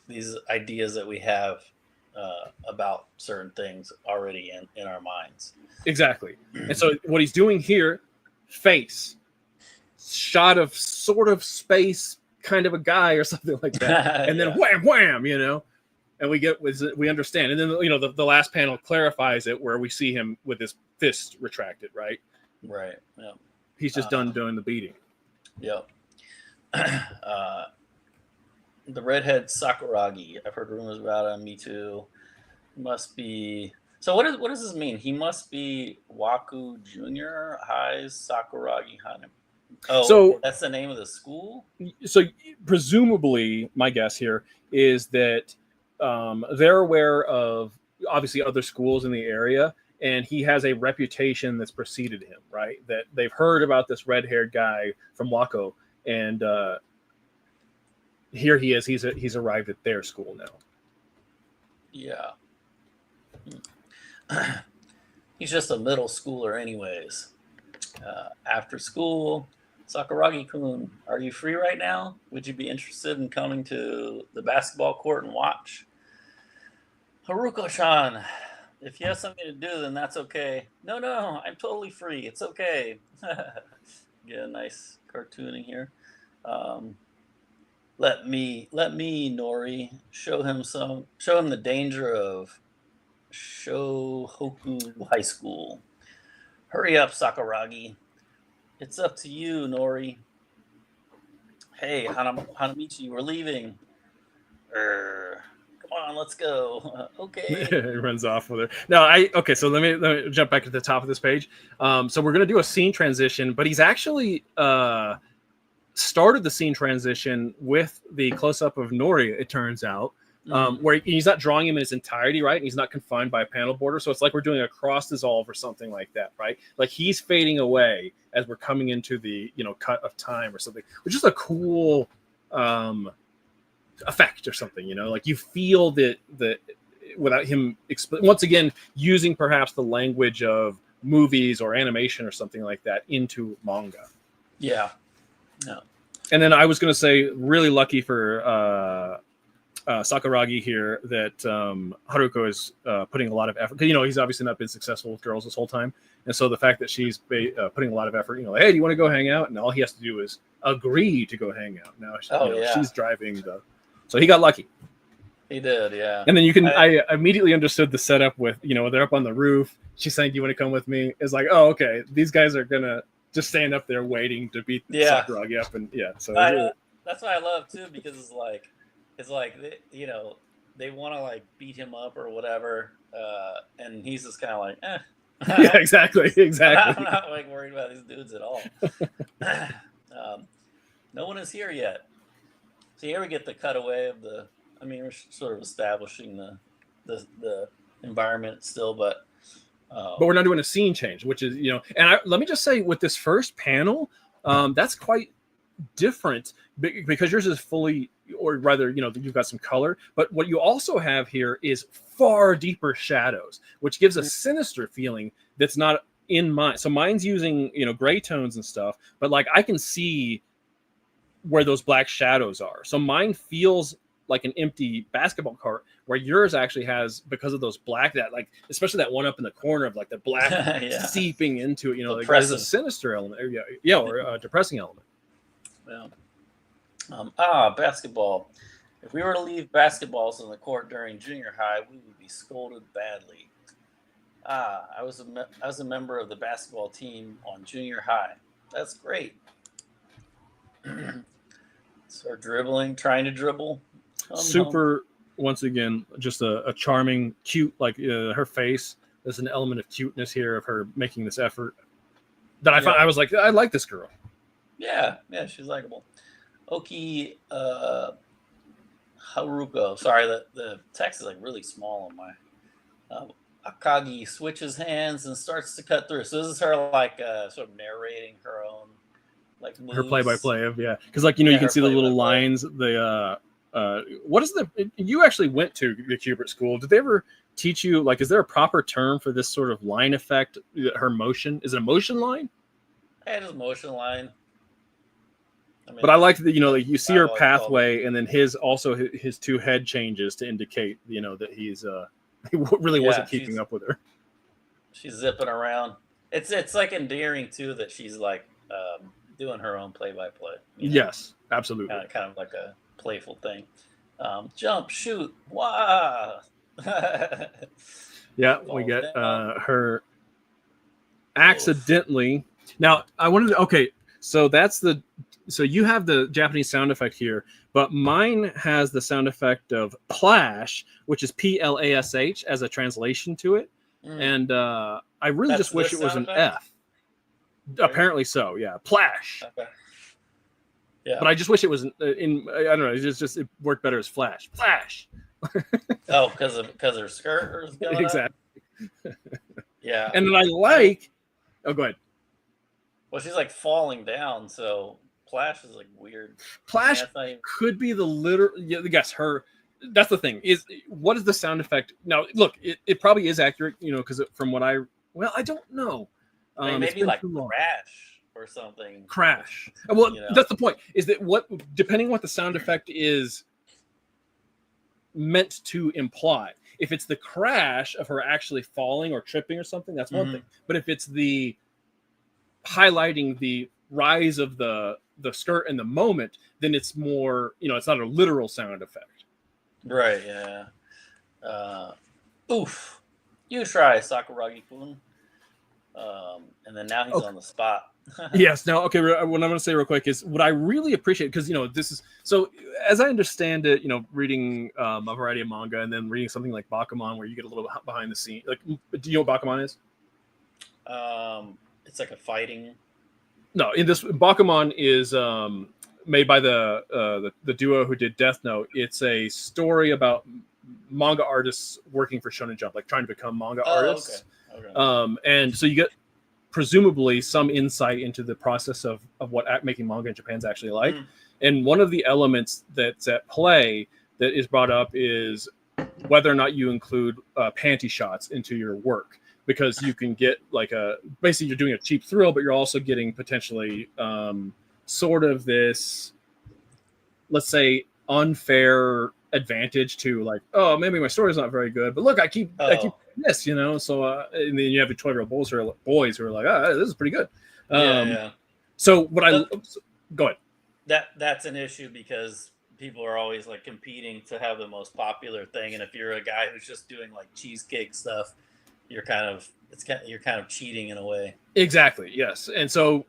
these ideas that we have about certain things already in our minds. Exactly. And so what he's doing here, face, shot of sort of space, kind of a guy or something like that, and then Yeah. wham, wham, and we understand. And then the last panel clarifies it where we see him with his fist retracted. Right. Right. Yeah. He's just done doing the beating. Yep. The redhead Sakuragi. I've heard rumors about him. Me too. He must be. So what does this mean? He must be Waku Junior High Sakuragi Hana. Oh, So that's the name of the school. so presumably, my guess here is that they're aware of obviously other schools in the area, and he has a reputation that's preceded him, right? That they've heard about this red-haired guy from Waco, and here he is. He's arrived at their school now. Yeah. He's just a middle schooler, anyways. After school, Sakuragi-kun, are you free right now? Would you be interested in coming to the basketball court and watch? Haruko-chan, if you have something to do, then that's okay. No, I'm totally free. It's okay. Get a nice cartooning here. Let me, Nori, show him the danger of Shohoku High School. Hurry up, Sakuragi. It's up to you, Nori. Hey, Hanamichi, we're leaving. Come on, let's go. Okay. He runs off with her. Okay, so let me jump back to the top of this page. So we're gonna do a scene transition, but he's actually started the scene transition with the close-up of Nori, it turns out. Where he's not drawing him in his entirety, right? And he's not confined by a panel border. So it's like we're doing a cross dissolve or something like that, right? Like he's fading away as we're coming into the cut of time or something, which is a cool effect or something. Like you feel that without him once again using perhaps the language of movies or animation or something like that into manga. Yeah. No. And then I was going to say, really lucky for Sakuragi here that Haruko is putting a lot of effort. He's obviously not been successful with girls this whole time, and so the fact that she's putting a lot of effort, like, hey, do you want to go hang out? And all he has to do is agree to go hang out. Now, she's driving so he got lucky. He did, yeah. And then I immediately understood the setup with they're up on the roof. She's saying, "Do you want to come with me?" It's like, oh, okay, thwant guys are gonna just stand up there waiting to beat Sakuragi up, and so that's what I love too, because it's like they want to like beat him up or whatever, and he's just kind of like, yeah, exactly. I'm not like worried about these dudes at all. No one is here yet. So here we get the cutaway of we're sort of establishing the environment still, but we're not doing a scene change, which is and let me just say with this first panel, that's quite different because yours is fully, or rather, you've got some color, but what you also have here is far deeper shadows, which gives a sinister feeling that's not in mine. So mine's using, gray tones and stuff, but like I can see where those black shadows are. So mine feels like an empty basketball court, where yours actually has, because of those black, that like, especially that one up in the corner of like the black seeping into it, like there's a sinister element, or a depressing element. Yeah. Basketball. If we were to leave basketballs in the court during junior high, we would be scolded badly. I was a member of the basketball team on junior high. That's great. So trying to dribble. Super. Once again, just a charming, cute, like her face. There's an element of cuteness here of her making this effort that I found. I was like, I like this girl. Yeah, she's likable. Oki Haruko. Sorry, the text is like really small on my. Akagi switches hands and starts to cut through. So this is her like sort of narrating her own like moves. Her play-by-play of because like you can see the little lines. What is you actually went to the Kubert school? Did they ever teach you, like, is there a proper term for this sort of line effect? Her motion, is it a motion line? Hey, just motion line. I But I mean, like that, like you see her dialogue is all pathway, and then his two head changes to indicate, that he's he really wasn't yeah, keeping up with her. she's zipping around. It's like endearing too that she's like doing her own play by play. Yes, absolutely. Kind of like a playful thing. Jump, shoot, wah. Yeah, we Falls get down. her Oof. accidentally. Now I wanted to. Okay, so so you have the Japanese sound effect here, but mine has the sound effect of plash, which is Plash as a translation to it, Mm. and I really That's just wish this it was sound an effect. F. Really? Apparently so, yeah, plash. Okay. Yeah. But I just wish it was in. I don't know. It's just it worked better as flash. Flash. Oh, because her skirt is going up. Exactly. Yeah. And then I I mean, like. Oh, go ahead. well, she's like falling down, so Plash is like weird. I mean, Plash that's not even. could be the literal. Yeah, yes, her. That's the thing. Is what is the sound effect? Now, look, it probably is accurate. Because from what I. Well, I don't know. I mean, It's maybe been like too long. crash or something. Crash. Well, You know. that's the point. Is that what? Depending what the sound effect is meant to imply. If it's the crash of her actually falling or tripping or something, that's one thing. But if it's the highlighting the rise of the skirt in the moment, then it's more, it's not a literal sound effect. Right. Yeah. Oof. You try Sakuragi-kun. And then now he's on the spot. Yes. Now, okay. What I'm going to say real quick is what I really appreciate, because this is so. As I understand it, reading a variety of manga and then reading something like Bakuman, where you get a little behind the scene. Like, do you know what Bakuman is? It's like a fighting. No, in this Bakuman is made by the duo who did Death Note. It's a story about manga artists working for Shonen Jump, like trying to become manga artists. Okay. And so you get presumably some insight into the process of what making manga in Japan is actually like. And one of the elements that's at play that is brought up is whether or not you include panty shots into your work, because you can get like basically you're doing a cheap thrill, but you're also getting potentially sort of this, let's say, unfair advantage to, like, oh, maybe my story's not very good, but look, I keep this, so and then you have the 12-year-old boys who are like, oh, this is pretty good. Yeah. So go ahead. That's an issue because people are always like competing to have the most popular thing, and if you're a guy who's just doing like cheesecake stuff, you're kind of cheating in a way. Exactly. Yes. And so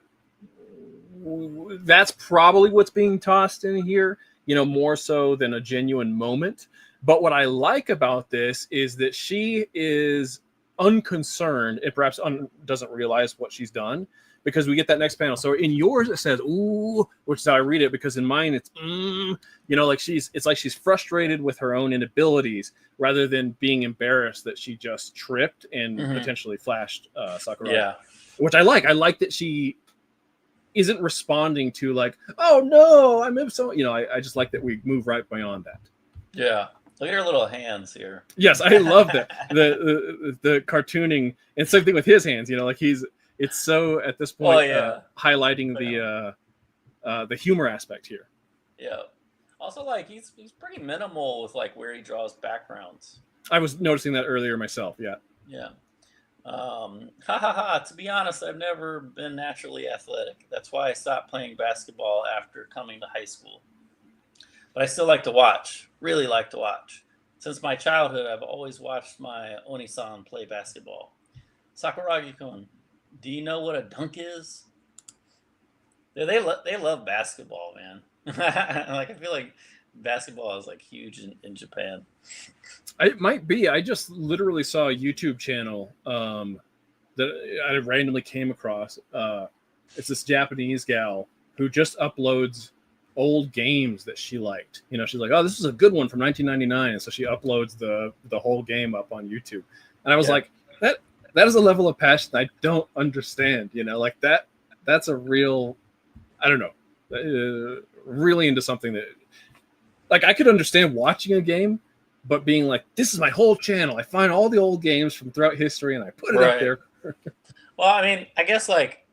that's probably what's being tossed in here, more so than a genuine moment. But what I like about this is that she is unconcerned and perhaps doesn't realize what she's done, because we get that next panel. So in yours, it says, ooh, which is how I read it, because in mine, it's, it's like she's frustrated with her own inabilities rather than being embarrassed that she just tripped and potentially flashed Sakurai. Yeah. Which I like. I like that she isn't responding to like, oh no, I'm so, I just like that we move right beyond that. Yeah. Look at her little hands here. Yes, I love that. the cartooning, and same thing with his hands, like it's so at this point highlighting the humor aspect here. Yeah. Also, like he's pretty minimal with like where he draws backgrounds. I was noticing that earlier myself. Yeah. Yeah. To be honest, I've never been naturally athletic. That's why I stopped playing basketball after coming to high school. But I still like to watch. Really like to watch. Since my childhood, I've always watched my Oni-san play basketball. Sakuragi-kun, do you know what a dunk is? They love basketball, man. Like I feel like basketball is like huge in Japan. It might be. I just literally saw a YouTube channel that I randomly came across. It's this Japanese gal who just uploads old games that she liked. She's like, oh, this is a good one from 1999. And so she uploads the whole game up on YouTube. And I was like, that is a level of passion I don't understand. Like that's a real, I don't know, really into something that, like, I could understand watching a game, but being like, this is my whole channel. I find all the old games from throughout history and I put it up there. Well, I mean, I guess like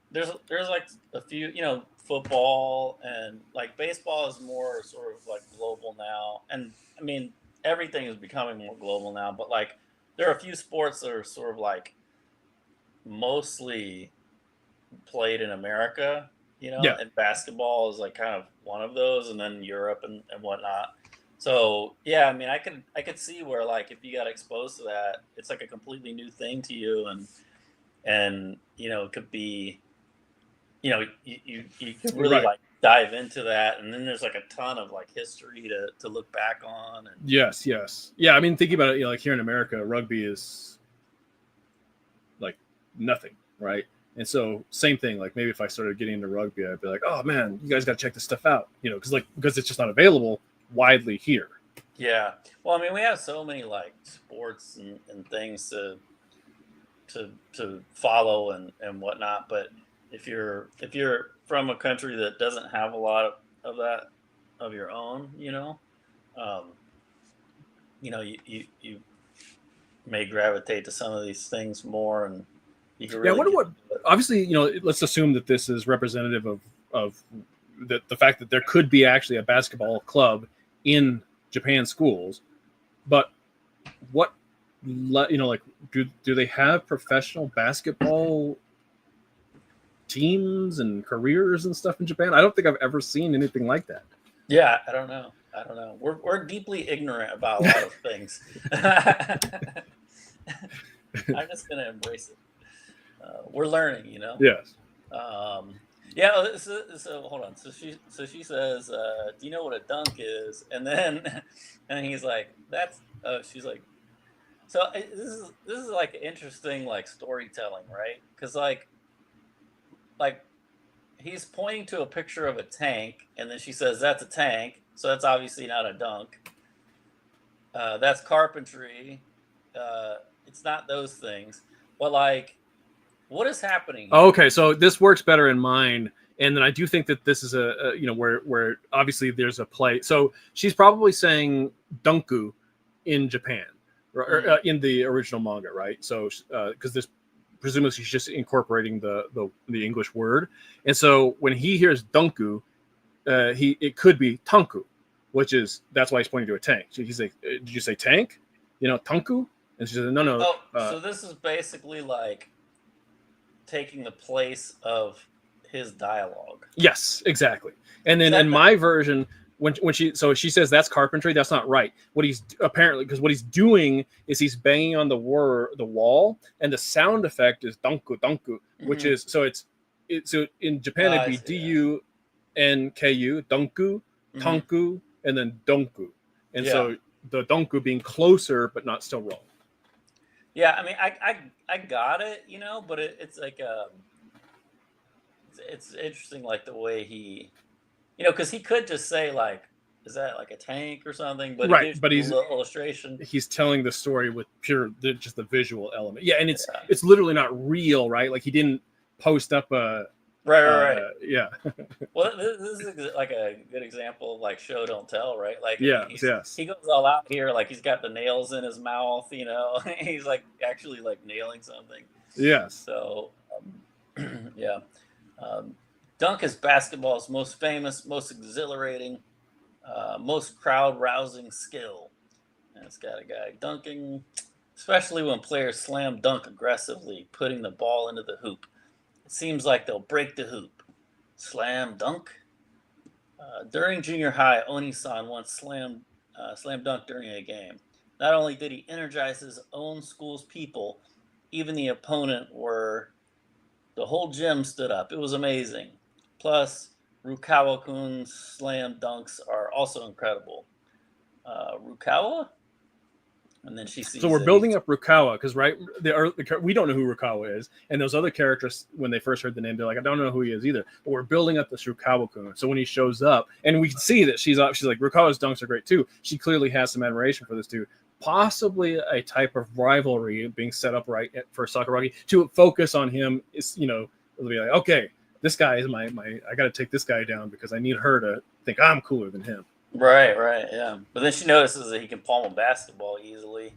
there's like a few, football and like baseball is more sort of like global now, and I mean everything is becoming more global now. But like there are a few sports that are sort of like mostly played in America, Yeah, and basketball is like kind of one of those, and then Europe and whatnot. So yeah, I mean, I could see where like if you got exposed to that, it's like a completely new thing to you, and it could be, you could really right. like dive into that, and then there's like a ton of like history to look back on, and Yes, yes, yeah. I mean, thinking about it, like here in America, rugby is like nothing, right? And so same thing. Like maybe if I started getting into rugby, I'd be like, oh man, you guys got to check this stuff out, because it's just not available widely here. yeah. Well, I mean, we have so many like sports and things to follow and whatnot. But if you're from a country that doesn't have a lot of that of your own, um, you may gravitate to some of these things more, and you can Yeah, I really wonder get what. into it. Obviously, let's assume that this is representative of the fact that there could be actually a basketball club in Japan schools, but what like do they have professional basketball teams and careers and stuff in Japan? I don't think I've ever seen anything like that. Yeah, I don't know. I don't know. We're deeply ignorant about a lot of things. I'm just gonna embrace it. We're learning, Yes. Yeah. So hold on. So she says, "Do you know what a dunk is?" And then, and he's like, "That's." She's like, "So this is like interesting like storytelling, right? Because like he's pointing to a picture of a tank, and then she says that's a tank, so that's obviously not a dunk. That's carpentry. It's not those things. But like, what is happening Oh, here? okay, so this works better in mine, and then I do think that this is a where obviously there's a play. So she's probably saying dunku in Japan, or Mm, in the original manga, right? So because this presumably she's just incorporating the English word, and so when he hears dunku, he it could be tanku, which is that's why he's pointing to a tank. So he's like, "Did you say tank? Tanku?" And she said, "No, no." Oh, so this is basically like taking the place of his dialogue. Yes, exactly. And Is then in that the? my version, when she says that's carpentry, that's not right. What he's apparently because what he's doing is he's banging on the wall, and the sound effect is dunku dunku, which Mhm. is so in Japan it'd I be see. Yeah. dunku dunku Hmm. tanku and then donku, and Yeah. so the donku being closer but not still wrong. Yeah. I mean, I got it, but it's like it's interesting, like the way he, because he could just say like, is that like a tank or something? But it Right, gives but you a little illustration. he's telling the story with just the visual element. Yeah, and Yeah. it's literally not real, right? Like he didn't post up a Right. Right. Right. yeah. Well, this is like a good example of like show don't tell, right? Like, I mean, Yes, yes. he goes all out here, like he's got the nails in his mouth, he's like actually like nailing something. Yes. So, yeah, um, dunk is basketball's most famous, most exhilarating, most crowd rousing skill. And it's got a guy dunking, especially when players slam dunk aggressively, putting the ball into the hoop. It seems like they'll break the hoop. Slam dunk. During junior high, Oni-san once slam dunk during a game. Not only did he energize his own school's people, even the opponent were the whole gym stood up. It was amazing. Plus, Rukawa Kun's slam dunks are also incredible. Rukawa? And then she So sees we're that he's. building up Rukawa because right, we don't know who Rukawa is, and those other characters when they first heard the name, they're like, I don't know who he is either. But we're building up this Rukawa kun. So when he shows up, and we can see that she's like Rukawa's dunks are great too. She clearly has some admiration for this dude. Possibly a type of rivalry being set up right for Sakuragi to focus on him is it'll be like, okay, this guy is my I got to take this guy down because I need her to think I'm cooler than him. Right, right, yeah. But then she notices that he can palm a basketball easily.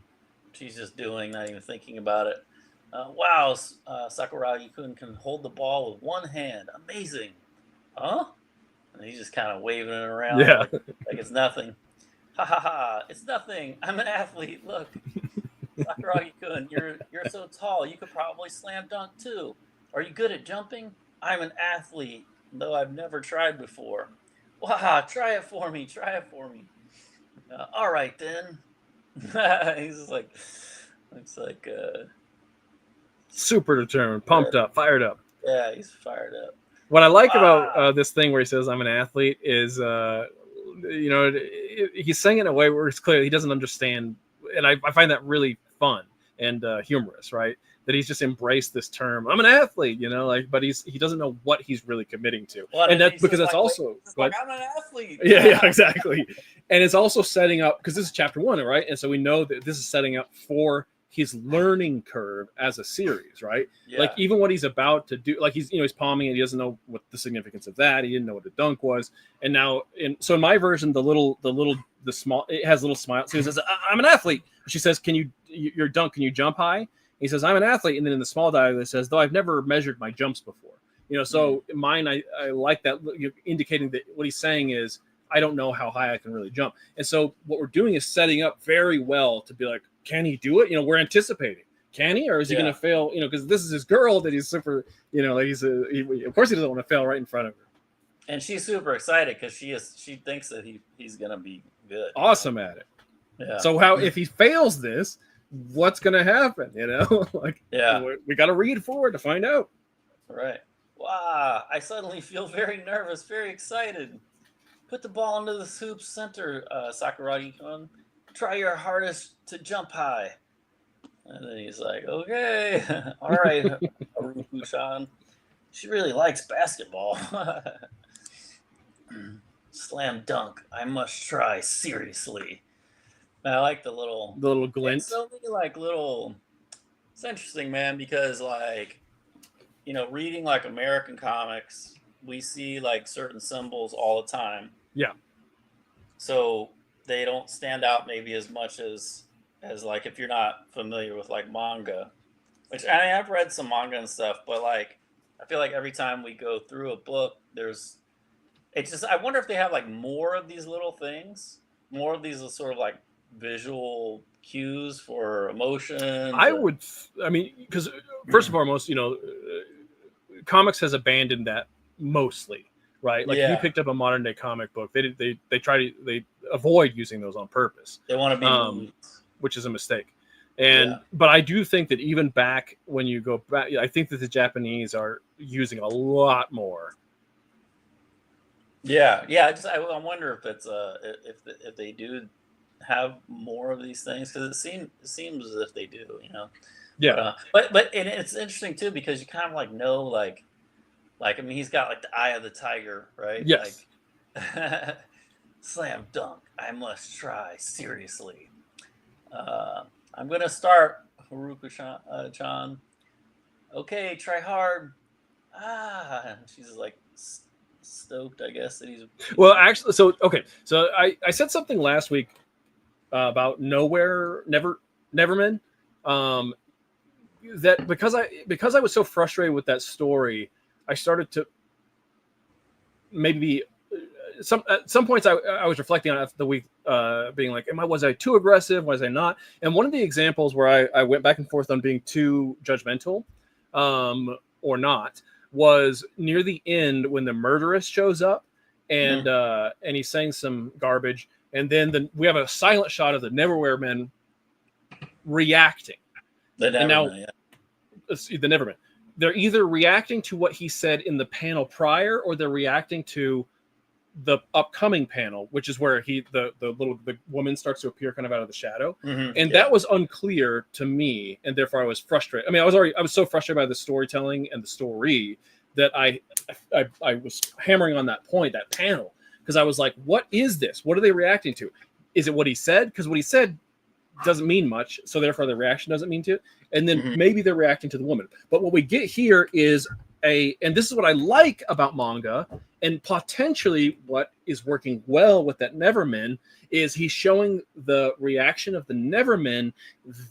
She's just doing, not even thinking about it. Wow, Sakuragi-kun can hold the ball with one hand. Amazing. Huh? And he's just kind of waving it around Yeah. like it's nothing. Ha ha ha! It's nothing. I'm an athlete. Look, Sakuragi-kun, you're so tall. You could probably slam dunk too. Are you good at jumping? I'm an athlete, though I've never tried before. Wow! Try it for me. Try it for me. All right then. He's just like, looks like, Super determined, yeah, pumped up, fired up. yeah, he's fired up. What I like about Wow. this thing where he says I'm an athlete is, he's saying it in a way where it's clear he doesn't understand, and I find that really fun and humorous, right? That he's just embraced this term. I'm an athlete, like, but he doesn't know what he's really committing to, Well, and and that's he's because just that's like, wait, also, he's just but like, I'm an athlete. yeah, exactly. And it's also setting up because this is chapter 1, right? And so we know that this is setting up for his learning curve as a series, right? Yeah. Like even what he's about to do, like he's palming and he doesn't know what the significance of that. He didn't know what a dunk was, and now so in my version, the small, it has a little smile. So he says, "I'm an athlete." She says, "Can your dunk? Can you jump high?" He says, "I'm an athlete," and then in the small dialogue it says, "Though I've never measured my jumps before." So mine, I like that, indicating that what he's saying is, I don't know how high I can really jump. And so what we're doing is setting up very well to be like, can he do it? We're anticipating. Can he, or is he going to fail? Because this is his girl that he's super, like of course he doesn't want to fail right in front of her. And she's super excited because she thinks that he's going to be good. Awesome at it. Yeah. So if he fails this, what's going to happen? We got to read forward to find out. Right. Wow. I suddenly feel very nervous, very excited. Put the ball into the hoop center, Sakuragi-kun. Try your hardest to jump high. And then he's like, okay. All right, Haruku-san. She really likes basketball. Slam dunk. I must try seriously. And I like the little glint. It's so many little. It's interesting, man, because reading American comics, we see certain symbols all the time. Yeah. So they don't stand out maybe as much as if you're not familiar with manga, which I've read some manga and stuff, but I feel like every time we go through a book, I wonder if they have more of these little things, more of these sort of visual cues for emotion. Because first and foremost, comics has abandoned that mostly. Right, if you picked up a modern day comic book, they avoid using those on purpose. They want to be movies, which is a mistake. But I do think that even back when you go back, I think that the Japanese are using a lot more. Yeah. I wonder if it's if they do have more of these things, because it seems as if they do, Yeah. But and it's interesting too, because you kind of know he's got the eye of the tiger, right? Yes. Slam dunk. I must try seriously. I'm gonna start, Haruku-chan. Okay, try hard. She's stoked, I guess, that he's. Well, actually, so I said something last week about Neverman. That because I was so frustrated with that story, I started to maybe at some points I was reflecting on it the week, being like, was I too aggressive? Was I not? And one of the examples where I went back and forth on being too judgmental or not was near the end when the murderess shows up and he's saying some garbage, and then we have a silent shot of the Neverwhere Men reacting. The Neverman. They're either reacting to what he said in the panel prior, or they're reacting to the upcoming panel, which is where the woman starts to appear kind of out of the shadow. And that was unclear to me, and therefore I was frustrated. I was so frustrated by the storytelling and the story that I was hammering on that panel, because I was like, what is this? What are they reacting to? Is it what he said? Because what he said doesn't mean much, so therefore the reaction doesn't mean to. And then maybe they're reacting to the woman. But what we get here is and this is what I like about manga, and potentially what is working well with that Nevermen is he's showing the reaction of the Nevermen,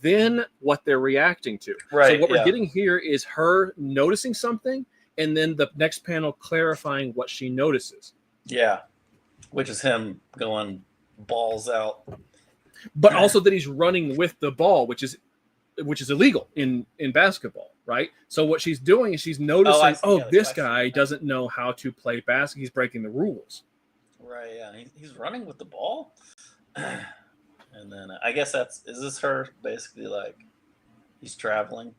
then what they're reacting to. Right. So what we're Yeah. getting here is her noticing something, and then the next panel clarifying what she notices. Yeah. Which is him going balls out. But also that he's running with the ball, which is illegal in basketball, right? So what she's doing is she's noticing, this guy doesn't know how to play basketball. He's breaking the rules. Right. Yeah. He's running with the ball. And then I guess is this her basically like he's traveling?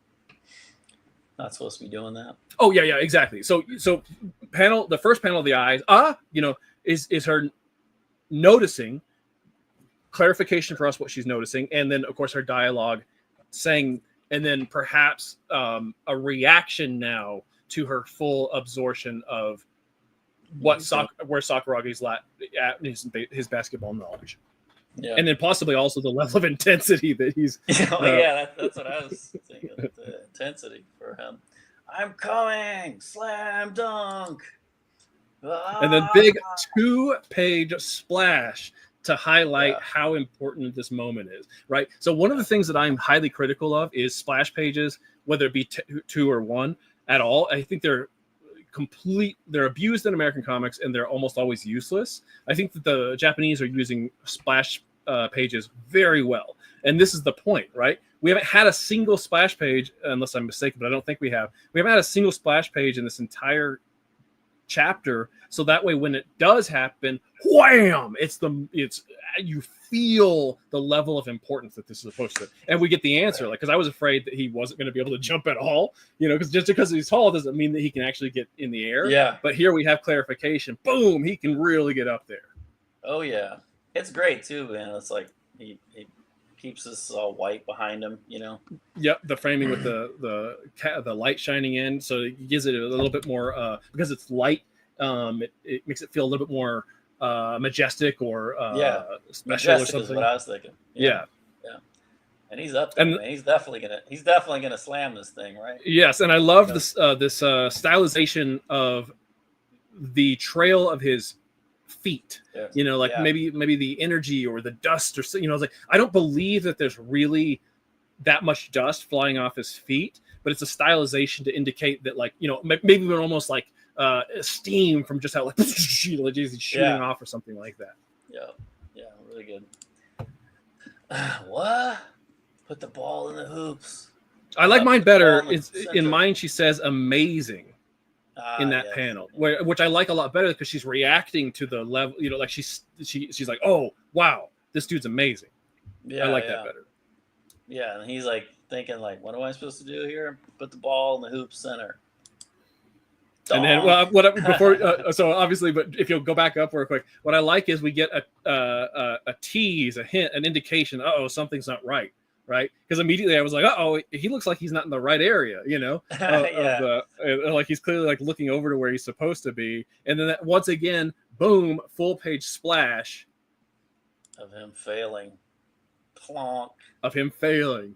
Not supposed to be doing that. Oh yeah, exactly. So the first panel of the eyes, is her noticing, clarification for us what she's noticing, and then of course her dialogue saying, and then perhaps a reaction now to her full absorption of where Sakuragi's at his basketball knowledge. Yeah. And then possibly also the level of intensity that he's. That's what I was thinking. The intensity for him. I'm coming, slam dunk. And then big 2-page splash to highlight how important this moment is, right? So one of the things that I'm highly critical of is splash pages, whether it be 2 or 1 at all. I think they're abused in American comics, and they're almost always useless. I think that the Japanese are using splash pages very well, and this is the point, right? We haven't had a single splash page, unless I'm mistaken, but I don't think we have. We haven't had a single splash page in this entire chapter, so that way when it does happen, wham! It's you feel the level of importance that this is supposed to, and we get the answer. Like, because I was afraid that he wasn't going to be able to jump at all, because just because he's tall doesn't mean that he can actually get in the air. Yeah. But here we have clarification. Boom! He can really get up there. Oh yeah, it's great too, man. It's like he keeps this all white behind him, Yep, the framing with the light shining in, so it gives it a little bit more because it's light. It makes it feel a little bit more majestic or special majestic or something. Is what I was thinking. Yeah. And he's up there, man. He's definitely gonna slam this thing, right? Yes, and I love this stylization of the trail of his feet. Maybe the energy or the dust or I was like, I don't believe that there's really that much dust flying off his feet, but it's a stylization to indicate that, like, maybe even almost like steam from just how he's shooting off or something like that. Yeah, really good. What? Put the ball in the hoops. I like mine better. In mine, she says amazing in that panel, which I like a lot better because she's reacting to the level. Like she's like, oh wow, this dude's amazing. Yeah, I like that better. Yeah, and he's like thinking, like, what am I supposed to do here? Put the ball in the hoop center. And then, so obviously, but if you'll go back up real quick, what I like is we get a tease, a hint, an indication. Something's not right, right? Because immediately I was like, he looks like he's not in the right area, like he's clearly like looking over to where he's supposed to be. And then once again, boom, full page splash of him failing, plonk of him failing.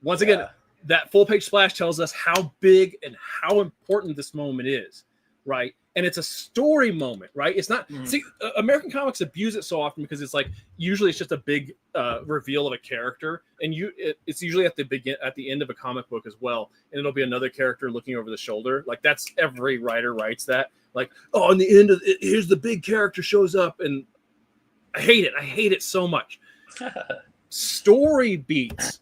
Once again. That full page splash tells us how big and how important this moment is, right? And it's a story moment, right? It's not. See, American comics abuse it so often because it's like usually it's just a big reveal of a character, and it's usually at the end of a comic book as well, and it'll be another character looking over the shoulder. Like that's every writer writes that. Like, in the end of it, here's the big character shows up, and I hate it. I hate it so much. Story beats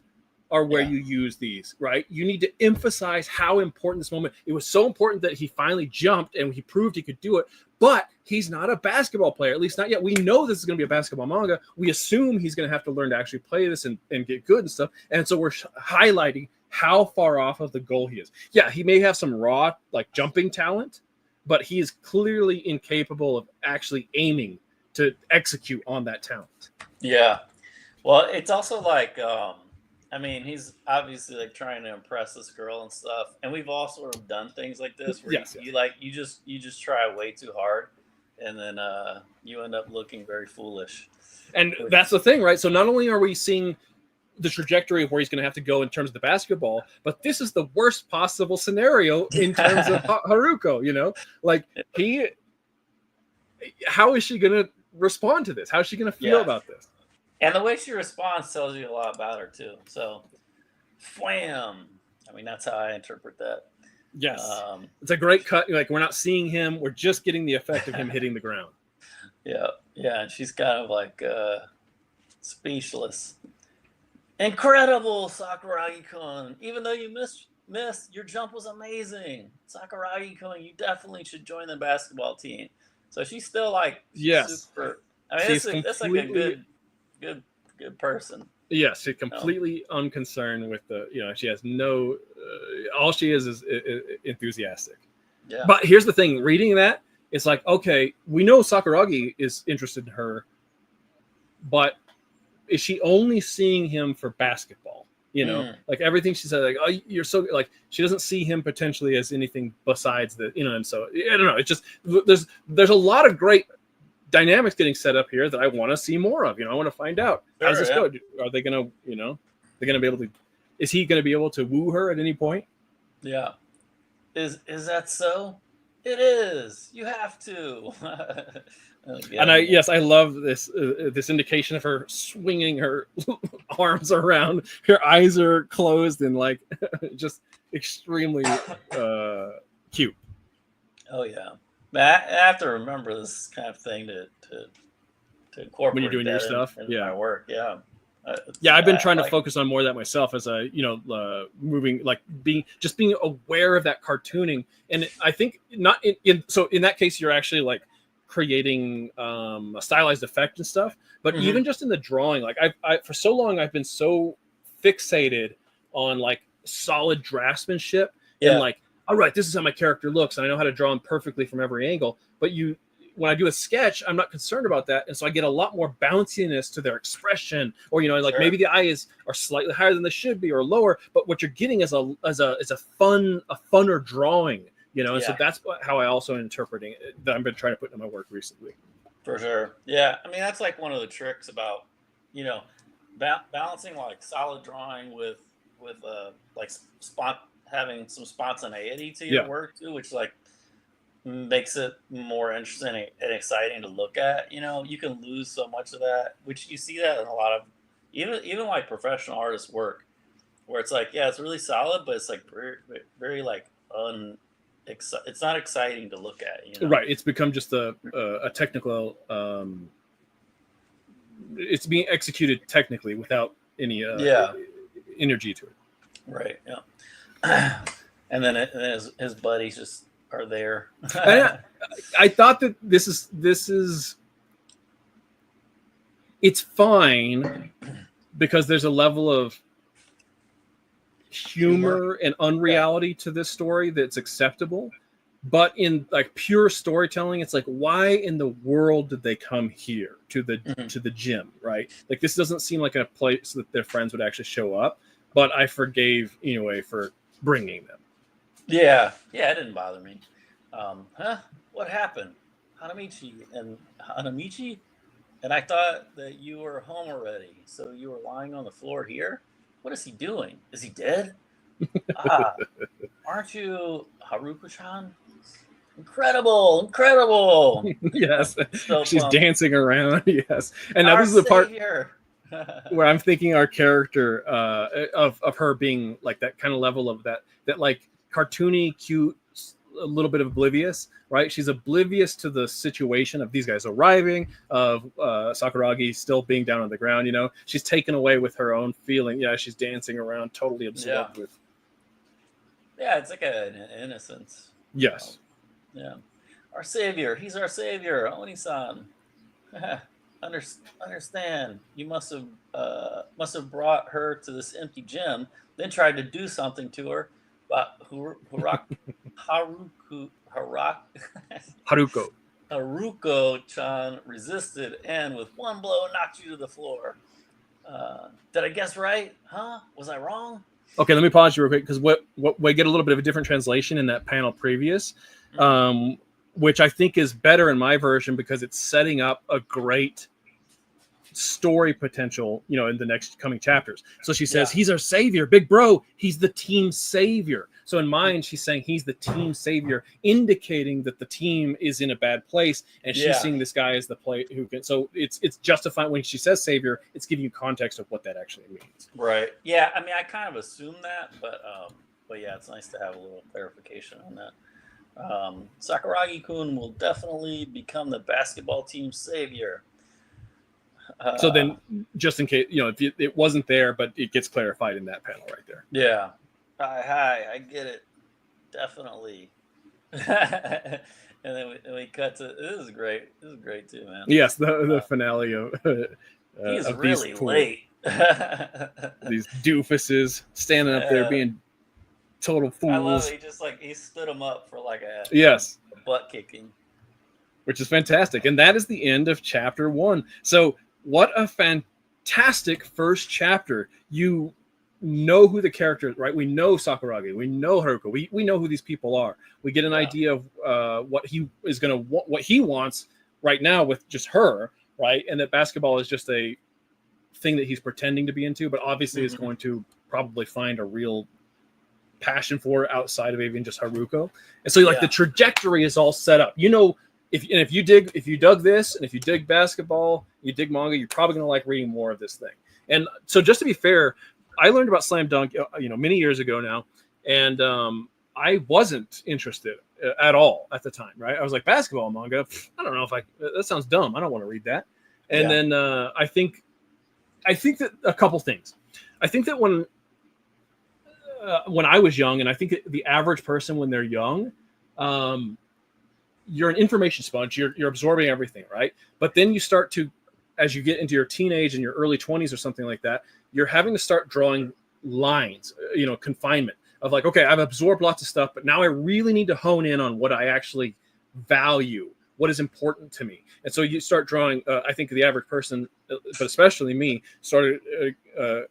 are where you use these, right? You need to emphasize how important this moment. It was so important that he finally jumped and he proved he could do it, but he's not a basketball player, at least not yet. We know this is going to be a basketball manga. We assume he's going to have to learn to actually play this and get good and stuff. And so we're highlighting how far off of the goal he is. Yeah, he may have some raw, like, jumping talent, but he is clearly incapable of actually aiming to execute on that talent. Yeah. Well, it's also like, he's obviously like trying to impress this girl and stuff, and we've all sort of done things like this where you just try way too hard, and then you end up looking very foolish. And that's the thing, right? So not only are we seeing the trajectory of where he's going to have to go in terms of the basketball, but this is the worst possible scenario in terms of Haruko, you know, like how is she going to respond to this? How is she going to feel about this? And the way she responds tells you a lot about her too. So, wham! I mean, that's how I interpret that. Yes, it's a great cut. Like we're not seeing him; we're just getting the effect of him hitting the ground. Yeah, and she's kind of like speechless. Incredible, Sakuragi-kun! Even though you missed, your jump was amazing, Sakuragi-kun. You definitely should join the basketball team. So she's still like super. I mean, it's like a good person. Yes, she's completely unconcerned with she has no. All she is enthusiastic. Yeah. But here's the thing: reading that, it's like, okay, we know Sakuragi is interested in her, but is she only seeing him for basketball? You know, like everything she said, like, oh, you're so like, she doesn't see him potentially as anything besides the, you know, and so I don't know. It's just there's a lot of great dynamics getting set up here that I want to see more of. You know, I want to find out how does this go. Are they gonna, you know, they're gonna be able to? Is he gonna be able to woo her at any point? Yeah. Is that so? It is. You have to. And I love this this indication of her swinging her arms around. Her eyes are closed and like just extremely cute. Oh yeah, I have to remember this kind of thing to incorporate when you're doing your stuff. In my work. Yeah. I've been trying to focus on more of that myself as a, you know, moving, like being aware of that cartooning. And I think not in that case, you're actually like creating a stylized effect and stuff. But even just in the drawing, like I for so long, I've been so fixated on like solid draftsmanship and like, all right, this is how my character looks. And I know how to draw him perfectly from every angle. But when I do a sketch, I'm not concerned about that, and so I get a lot more bounciness to their expression, or, you know, like maybe the eyes are slightly higher than they should be, or lower. But what you're getting is a funner drawing, you know. And so that's how I also interpreting it, that I've been trying to put in my work recently. For sure, yeah. I mean, that's like one of the tricks about, you know, balancing like solid drawing with like having some spontaneity to your work too, which like makes it more interesting and exciting to look at. You know, you can lose so much of that, which you see that in a lot of even like professional artists' work, where it's like, yeah, it's really solid, but it's like very, very like it's not exciting to look at. You know? Right. It's become just a technical. It's being executed technically without any energy to it. Right. Yeah. And then his buddies just are there. I thought that this is it's fine because there's a level of humor and unreality to this story that's acceptable. But in like pure storytelling, it's like, why in the world did they come here to the gym, right? Like, this doesn't seem like a place that their friends would actually show up. But I forgave Inoue for bringing them. Yeah, it didn't bother me. What happened? Hanamichi? And I thought that you were home already, so you were lying on the floor here? What is he doing? Is he dead? Aren't you Haruko-chan? Incredible! Yes, So she's pumped. dancing around. Yes, and now this is the part where I'm thinking our character of her being like that kind of level of that like cartoony, cute, a little bit of oblivious, right? She's oblivious to the situation of these guys arriving, of Sakuragi still being down on the ground. You know, she's taken away with her own feeling. Yeah, she's dancing around, totally absorbed with. Yeah, it's like an innocence. Yes. Yeah, our savior. He's our savior, Oni-san. Understand? You must have brought her to this empty gym, then tried to do something to her. But Haruko-chan resisted and with one blow knocked you to the floor. Did I guess right? Huh? Was I wrong? Okay, let me pause you real quick because what we get a little bit of a different translation in that panel previous, which I think is better in my version because it's setting up a great story potential, in the next coming chapters. So she says, Yeah. he's our savior, big bro. He's the team savior. So in mine, she's saying he's the team savior, indicating that the team is in a bad place, and she's Yeah. seeing this guy as the play who can. So it's justifying when she says savior, it's giving you context of what that actually means. Right. Yeah. I mean, I kind of assumed that, but yeah, it's nice to have a little clarification on that. Sakuragi-kun will definitely become the basketball team savior. So then, just in case, if it wasn't there, but it gets clarified in that panel right there. Yeah. Hi, I get it. Definitely. And then we cut to this is great. This is great too, man. Yes, the finale of he's of really these late. these doofuses standing up there being total fools. I love it. He stood him up for like a butt kicking, which is fantastic. And that is the end of chapter 1. So what a fantastic first chapter. You know who the characters, right? We know Sakuragi, we know Haruko, we know who these people are. We get an idea of what he is going to what he wants right now with just her, right? And that basketball is just a thing that he's pretending to be into, but obviously is going to probably find a real passion for outside of even just Haruko. And so the trajectory is all set up. If you dug this, and if you dig basketball, you dig manga, you're probably going to like reading more of this thing. And so just to be fair, I learned about Slam Dunk, many years ago now, and I wasn't interested at all at the time, right? I was like, basketball manga, I don't know that sounds dumb. I don't want to read that. And then I think that a couple things. I think that when I was young, and I think the average person when they're young, you're an information sponge. You're absorbing everything, right? But then you start to, as you get into your teenage and your early 20s or something like that, you're having to start drawing lines, confinement of like, okay, I've absorbed lots of stuff, but now I really need to hone in on what I actually value, what is important to me. And so you start drawing, I think the average person, but especially me, started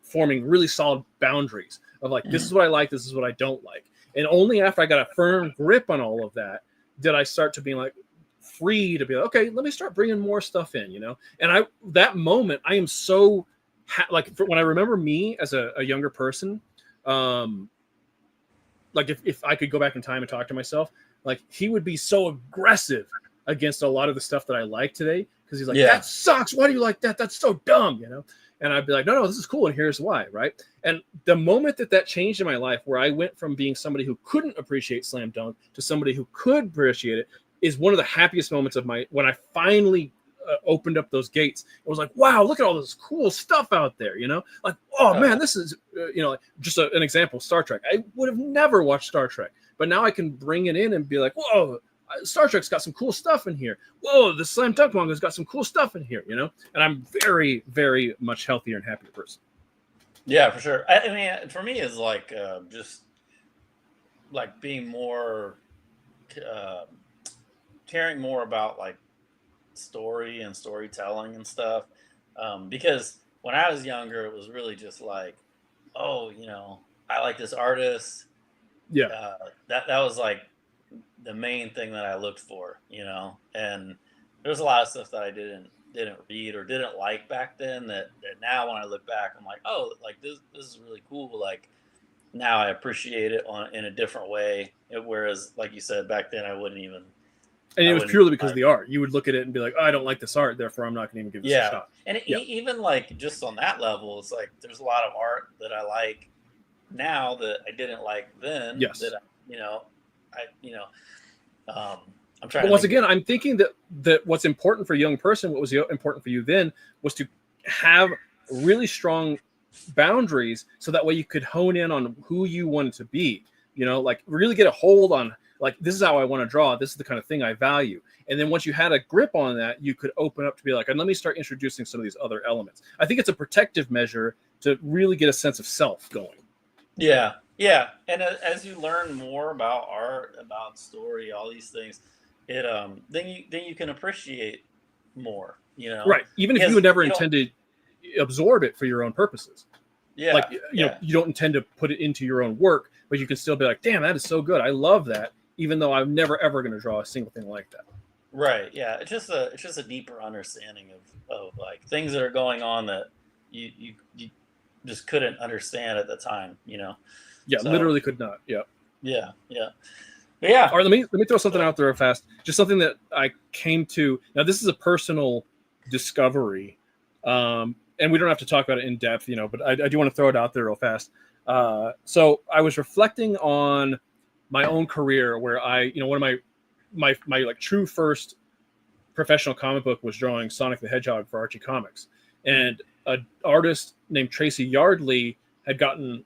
forming really solid boundaries of like, this is what I like, this is what I don't like. And only after I got a firm grip on all of that did I start to be like free to be like, okay, let me start bringing more stuff in, And that moment, I am so when I remember me as a younger person, like if I could go back in time and talk to myself, like he would be so aggressive against a lot of the stuff that I like today, because he's like, that sucks. Why do you like that? That's so dumb, And I'd be like, no, this is cool, and here's why, right? And the moment that changed in my life, where I went from being somebody who couldn't appreciate Slam Dunk to somebody who could appreciate it, is one of the happiest moments of when I finally opened up those gates. It was like, wow, look at all this cool stuff out there, Like, oh man, this is, just an example, Star Trek. I would have never watched Star Trek, but now I can bring it in and be like, whoa, Star Trek's got some cool stuff in here. Whoa, the Slam Dunk manga's got some cool stuff in here, And I'm very, very much healthier and happier person. Yeah, for sure. I mean, for me, is like just like being more, caring more about like story and storytelling and stuff. Because when I was younger, it was really just like, oh, I like this artist. Yeah. That was like the main thing that I looked for, and there's a lot of stuff that I didn't read or didn't like back then that now when I look back, I'm like, oh, like this is really cool. Like now I appreciate it in a different way. Whereas, like you said, back then I wouldn't even. And it was purely because of the art. You would look at it and be like, oh, I don't like this art, therefore I'm not going to even give this a shot. And even like just on that level, it's like there's a lot of art that I like now that I didn't like then. Yes. That I'm trying. But once again, I'm thinking that what's important for a young person, what was important for you then, was to have really strong boundaries, so that way you could hone in on who you wanted to be. Like really get a hold on, like, this is how I want to draw. This is the kind of thing I value. And then once you had a grip on that, you could open up to be like, and let me start introducing some of these other elements. I think it's a protective measure to really get a sense of self going. Yeah. Yeah. And as you learn more about art, about story, all these things, it then you can appreciate more, Right. Even if you would never intend to absorb it for your own purposes. Yeah. Like, you don't intend to put it into your own work, but you can still be like, damn, that is so good. I love that, even though I'm never, ever going to draw a single thing like that. Right. Yeah. It's just a deeper understanding of like things that are going on that you just couldn't understand at the time, you know. Yeah, So literally could not. Yeah. yeah, yeah. But yeah. Or let me throw something But out there real fast. Just something that I came to. Now, this is a personal discovery, and we don't have to talk about it in depth, but I do want to throw it out there real fast. So I was reflecting on my own career, where one of my like true first professional comic book was drawing Sonic the Hedgehog for Archie Comics, and an artist named Tracy Yardley had become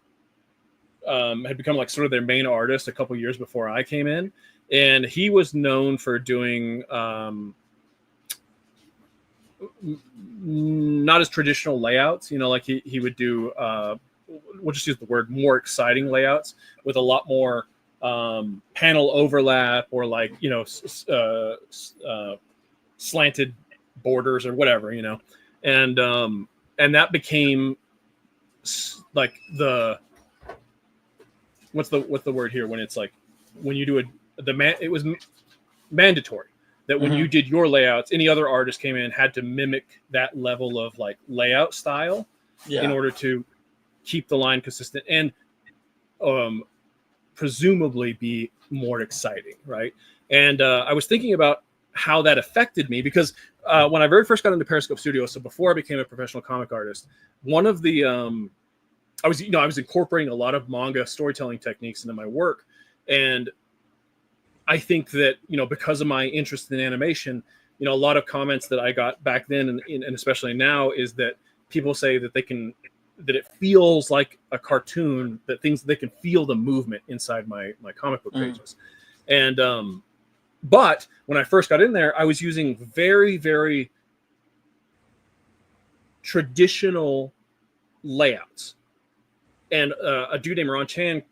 like sort of their main artist a couple years before I came in, and he was known for doing not as traditional layouts. Like he would do. We'll just use the word more exciting layouts with a lot more panel overlap, or like slanted borders or whatever, and that became like the what's the word here, when it's like when you do it was mandatory that when you mhm. did your layouts, any other artist came in had to mimic that level of like layout style in Yeah. order to keep the line consistent and um, presumably be more exciting, right? And I was thinking about how that affected me, because when I very first got into Periscope Studio, so before I became a professional comic artist, one of the I was incorporating a lot of manga storytelling techniques into my work, and I think that because of my interest in animation, a lot of comments that I got back then and especially now is that people say that that it feels like a cartoon, that things they can feel the movement inside my comic book Mm, pages, and but when I first got in there, I was using very very traditional layouts, and a dude named Ron Chan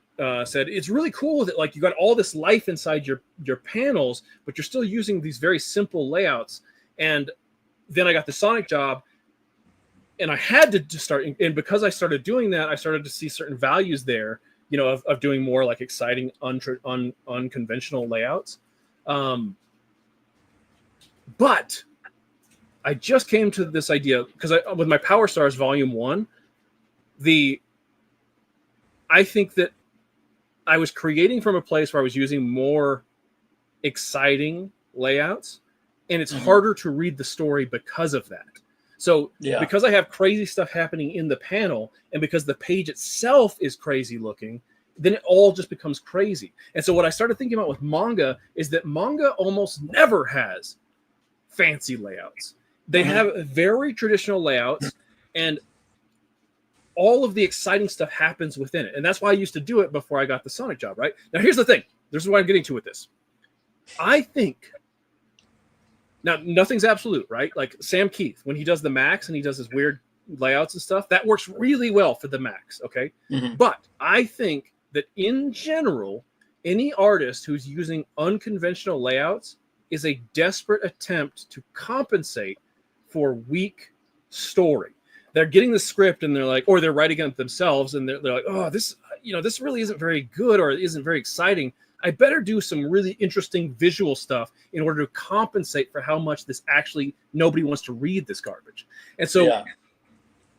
said it's really cool that like you got all this life inside your panels, but you're still using these very simple layouts. And then I got the Sonic job, and I had to start, and because I started doing that, I started to see certain values there, of doing more like exciting, unconventional layouts. Um, but I just came to this idea because with my Power Stars Volume One, the I think that I was creating from a place where I was using more exciting layouts, and it's mhm. harder to read the story because of that. So Yeah. because I have crazy stuff happening in the panel, and because the page itself is crazy looking, then it all just becomes crazy. And so what I started thinking about with manga is that manga almost never has fancy layouts. They Mhm. have very traditional layouts, and all of the exciting stuff happens within it. And that's why I used to do it before I got the Sonic job, right? Now, here's the thing. This is what I'm getting to with this. I think now nothing's absolute, right? Like Sam Keith, when he does the Max and he does his weird layouts and stuff, that works really well for the Max, okay? Mhm. But I think that in general, any artist who's using unconventional layouts is a desperate attempt to compensate for weak story. They're getting the script and they're like, or they're writing it themselves and they're like, oh, this really isn't very good or isn't very exciting. I better do some really interesting visual stuff in order to compensate for how much this actually nobody wants to read this garbage. And so Yeah.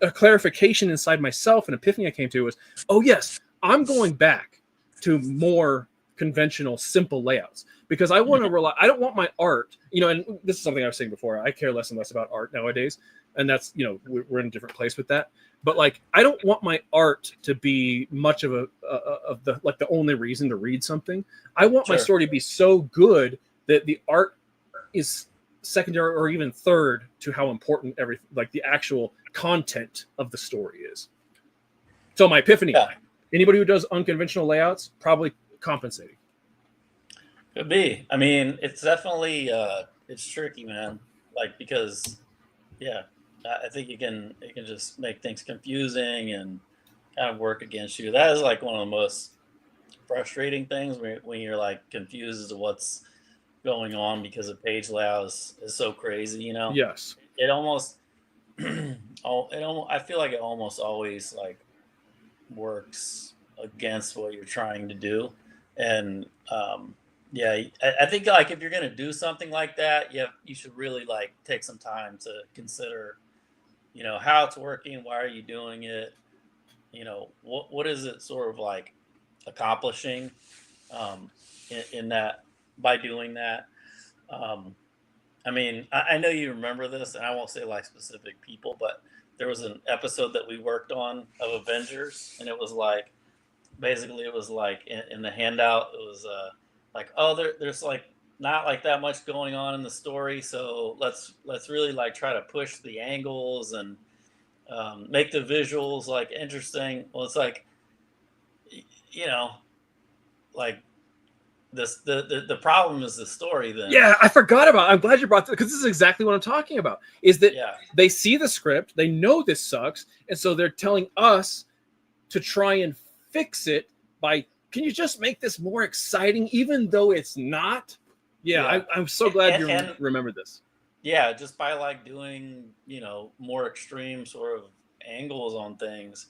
a clarification inside myself, an epiphany I came to was, oh yes, I'm going back to more conventional, simple layouts because I want to Mhm. rely. I don't want my art, and this is something I was saying before. I care less and less about art nowadays, and that's we're in a different place with that. But like, I don't want my art to be much of of the like the only reason to read something. I want my Sure. story to be so good that the art is secondary or even third to how important everything, like the actual content of the story is. So my epiphany: Yeah. anybody who does unconventional layouts probably compensating. Could be. I mean, it's definitely it's tricky, man. Like because yeah, I think it can just make things confusing and kind of work against you. That is like one of the most frustrating things when you're like confused as to what's going on because the page layout is so crazy, you know? Yes. It almost I feel like it almost always like works against what you're trying to do. And Yeah, I think like if you're gonna do something like that, you should really like take some time to consider, how it's working, why are you doing it, what is it sort of like accomplishing, in that by doing that. Um, I mean, I know you remember this, and I won't say like specific people, but there was an episode that we worked on of Avengers, and it was like basically it was like in the handout it was like, oh, there's like not like that much going on in the story, so let's really like try to push the angles and make the visuals like interesting. Well, it's like you know like this the problem is the story then. Yeah, I forgot about it. I'm glad you brought that because this is exactly what I'm talking about. Is that Yeah, they see the script, they know this sucks, and so they're telling us to try and fix it by, can you just make this more exciting, even though it's not? Yeah, yeah, I'm so glad you and remember this. yeah, just by like doing more extreme sort of angles on things,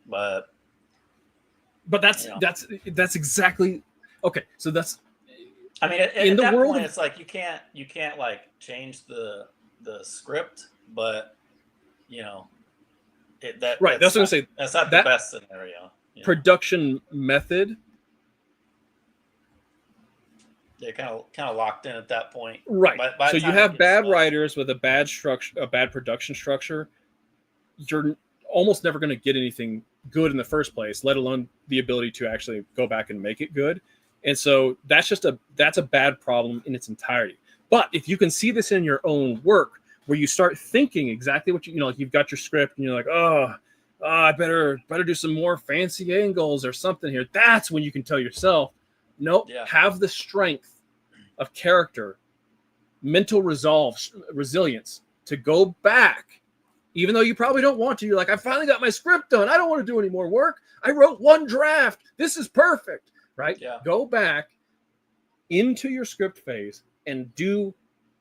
but But you know that's exactly okay. So that's I mean, in at the that world point, of it's like you can't like change the script, but you know it that right. That's what I'm saying. that's not the That best scenario. production method. They're kind of locked in at that point. Right. By So the you time it have gets bad done, writers with a bad structure, a bad production structure. You're almost never going to get anything good in the first place, let alone the ability to actually go back and make it good. And so that's a bad problem in its entirety. But if you can see this in your own work, where you start thinking exactly what like you've got your script and you're like, I better do some more fancy angles or something here. That's when you can tell yourself, nope, yeah, have the strength of character, mental resolve, resilience to go back, even though you probably don't want to. You're like, I finally got my script done. I don't want to do any more work. I wrote one draft. This is perfect, right? yeah, Go back into your script phase and do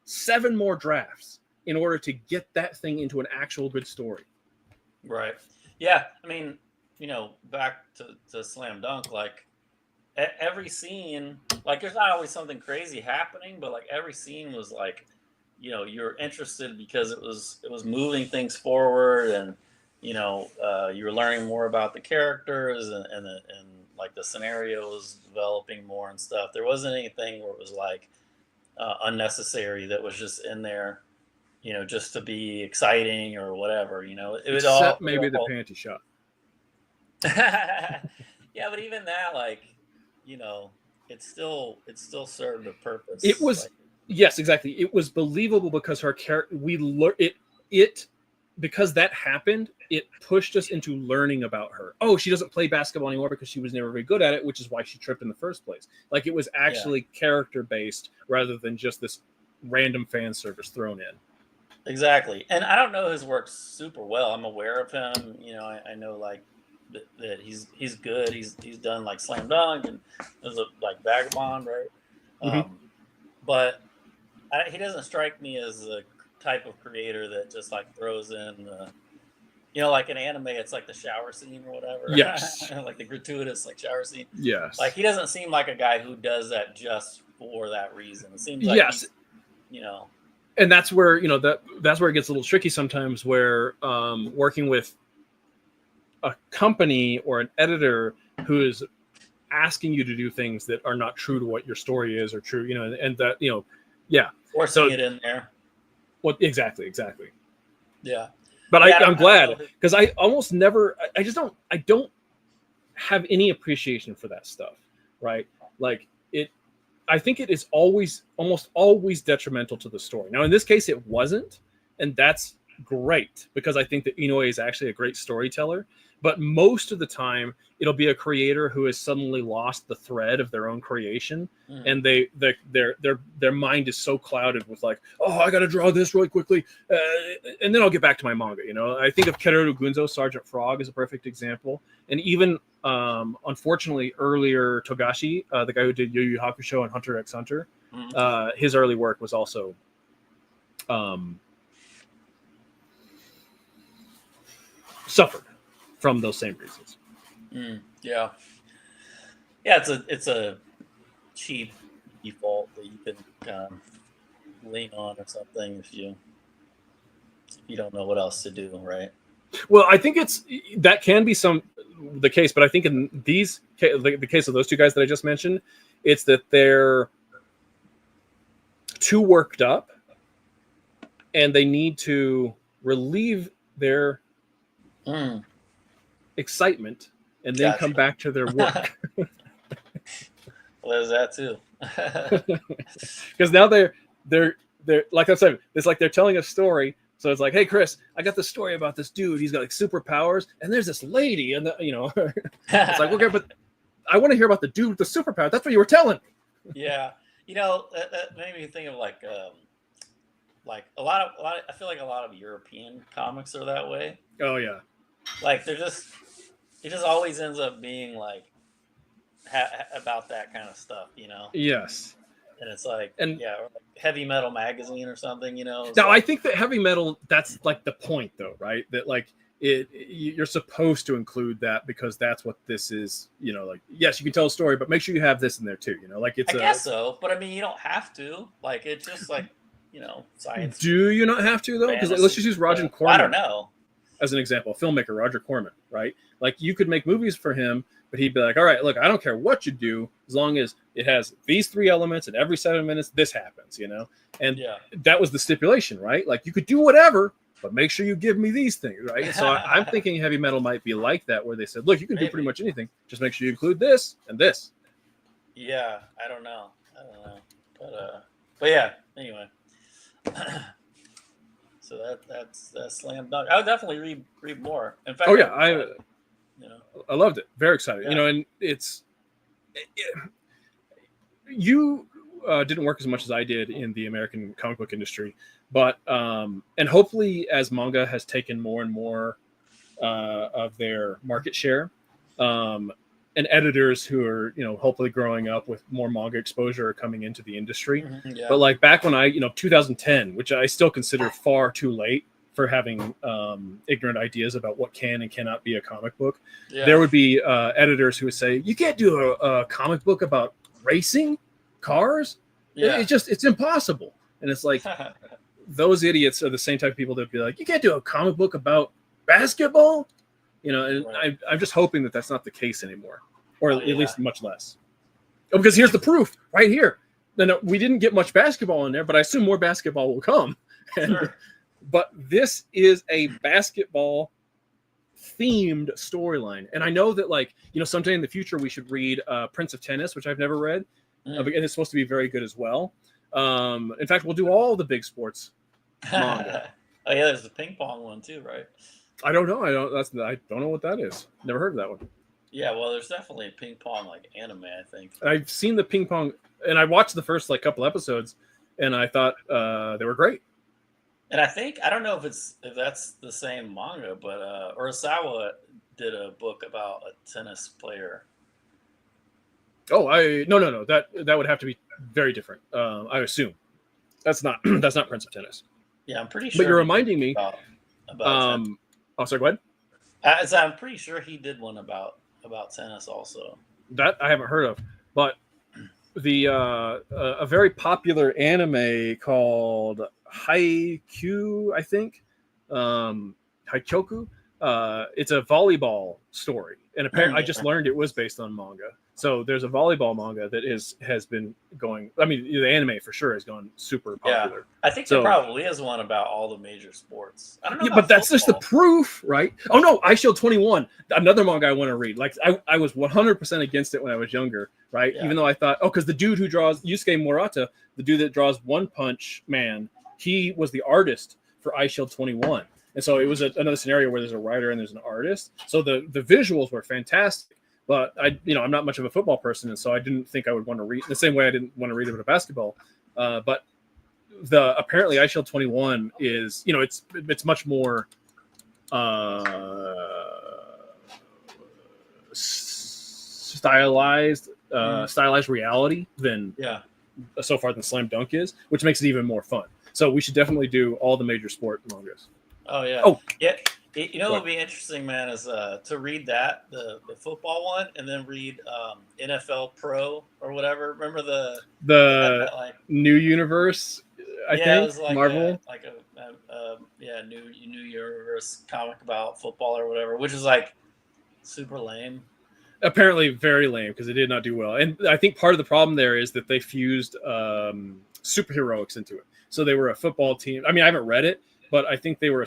7 more drafts in order to get that thing into an actual good story. right, yeah. I mean, back to Slam Dunk, like every scene, like there's not always something crazy happening, but like every scene was like, you're interested because it was moving things forward, and you're learning more about the characters, and like the scenario was developing more and stuff. There wasn't anything where it was like unnecessary that was just in there, just to be exciting or whatever. It would Except all, maybe the panty shot. yeah, but even that, like, you know, it still served a It purpose. was, Like, yes, exactly. It was believable because her character, it because that happened, it pushed us into learning about her. Oh, she doesn't play basketball anymore because she was never very good at it, which is why she tripped in the first place. Like it was yeah, actually character based rather than just this random fan service thrown in. exactly. And I don't know his work super well. I'm aware of him. I know like that he's good. He's done like Slam Dunk and there's a like Vagabond, right? Mm-hmm. Um, but he doesn't strike me as the type of creator that just like throws in the like in anime, it's like the shower scene or whatever, Yes. like the gratuitous like shower scene. Like Yes. he doesn't seem like a guy who does that just for that reason. It seems like Yes. he's, you know, And that's where that's where it gets a little tricky sometimes. Where working with a company or an editor who is asking you to do things that are not true to what your story is or true, and that, yeah. forcing So it in there. what exactly. Yeah, But yeah. I'm I don't glad know. because I almost never, I just don't have any appreciation for that stuff, right? Like it, I think it is almost always detrimental to the story. Now, in this case, it wasn't, and that's great because I think that Inoue is actually a great storyteller. But most of the time, it'll be a creator who has suddenly lost the thread of their own creation, Mhm. and their mind is so clouded with like, oh, I got to draw this really quickly, and then I'll get back to my manga. I think of Kereru Gunzo, Sergeant Frog, is a perfect example, and even unfortunately, earlier Togashi, the guy who did Yu Yu Hakusho and Hunter x Hunter, Mhm. his early work was also um, suffered from those same reasons. Yeah, yeah. It's a cheap default that you can kind of lean on or something if you don't know what else to do, right? Well, I think that can be the case, but I think in the case of those two guys that I just mentioned, it's that they're too worked up and they need to relieve their Mm, excitement and then gotcha. come back to their work. Well, there's that too. Because now they're like I said, it's like they're telling a story. So it's like, hey Chris, I got this story about this dude. He's got like superpowers, and there's this lady, and it's like, okay, but I want to hear about the dude with the superpower. That's what you were telling. Yeah, that made me think of like a lot of I feel like a lot of European comics are that way. Oh yeah, Like it just always ends up being like about that kind of stuff, yes. And it's like, And yeah, or like Heavy Metal Magazine or something, It's now I like, think that heavy metal, that's like the point though, right? That like you're supposed to include that because that's what this is. Like yes, you can tell a story, but make sure you have this in there too. Like I guess so, but I mean, you don't have to. Like it's just like science Do you not have to though? Because let's fantasy. just use Roger Well, Corman. I don't know. As an example, a filmmaker, Roger Corman, right? Like you could make movies for him, but he'd be like, all right, look, I don't care what you do, as long as it has these 3 elements and every 7 minutes, this happens, And Yeah. that was the stipulation, right? Like you could do whatever, but make sure you give me these things, right? And so I'm thinking heavy metal might be like that, where they said, look, you can do pretty much anything. Just make sure you include this and this. Yeah, I don't know. But yeah, anyway. So that's slam dunk. I would definitely read more. In fact, Oh yeah, I loved it. Very excited. Yeah. And you didn't work as much as I did in the American comic book industry, but and hopefully as manga has taken more and more of their market share, and editors who are hopefully growing up with more manga exposure are coming into the industry. Yeah. But like back when I 2010, which I still consider far too late for having ignorant ideas about what can and cannot be a comic book. Yeah. There would be editors who would say, you can't do a comic book about racing cars. Yeah. It's impossible. And it's like, those idiots are the same type of people that would be like, you can't do a comic book about basketball. And Right. I'm just hoping that that's not the case anymore, or at yeah. least much less. Because here's the proof right here. Then we didn't get much basketball in there, but I assume more basketball will come. Sure. But this is a basketball themed storyline. And I know that sometime in the future we should read Prince of Tennis, which I've never read. And it's supposed to be very good as well. In fact, we'll do all the big sports manga. Oh yeah, there's the ping pong one too, right? I don't know. I don't know what that is. Never heard of that one. Yeah, well, there's definitely a ping pong like anime, I think. I've seen the ping pong, and I watched the first couple episodes, and I thought they were great. And I don't know if that's the same manga, but Urasawa did a book about a tennis player. Oh, no. That would have to be very different. I assume that's not Prince of Tennis. Yeah, I'm pretty sure. But you're reminding me about oh, sorry, go ahead. I'm pretty sure he did one about tennis also. That I haven't heard of, but the a very popular anime called Haikyuu, I think, Haikyoku. It's a volleyball story, and apparently I just learned it was based on manga. So there's a volleyball manga that has been going. I mean, the anime for sure has gone super popular. Yeah, I think there probably is one about all the major sports. I don't know. Yeah, but that's just the proof, right? Oh no, I Shield 21, another manga I want to read. Like I was 100% against it when I was younger, right? Yeah. Even though I thought, because the dude who draws Yusuke Murata, the dude that draws One Punch Man, he was the artist for I Shield 21. And so it was another scenario where there's a writer and there's an artist. So the visuals were fantastic. But I'm not much of a football person, and so I didn't think I would want to read the same way I didn't want to read about basketball. But apparently I Shield 21 is, it's much more stylized reality than so far than Slam Dunk is, which makes it even more fun. So we should definitely do all the major sport mangas. Oh yeah. Oh yeah. You know what But would be interesting, man, is to read the football one and then read NFL Pro or whatever. Remember they had the that like new universe, I yeah, it think, was like Marvel. a yeah new universe comic about football or whatever, which is like super lame. Apparently very lame because it did not do well. And I think part of the problem there is that they fused superheroics into it. So they were a football team. I mean, I haven't read it, but I think they were a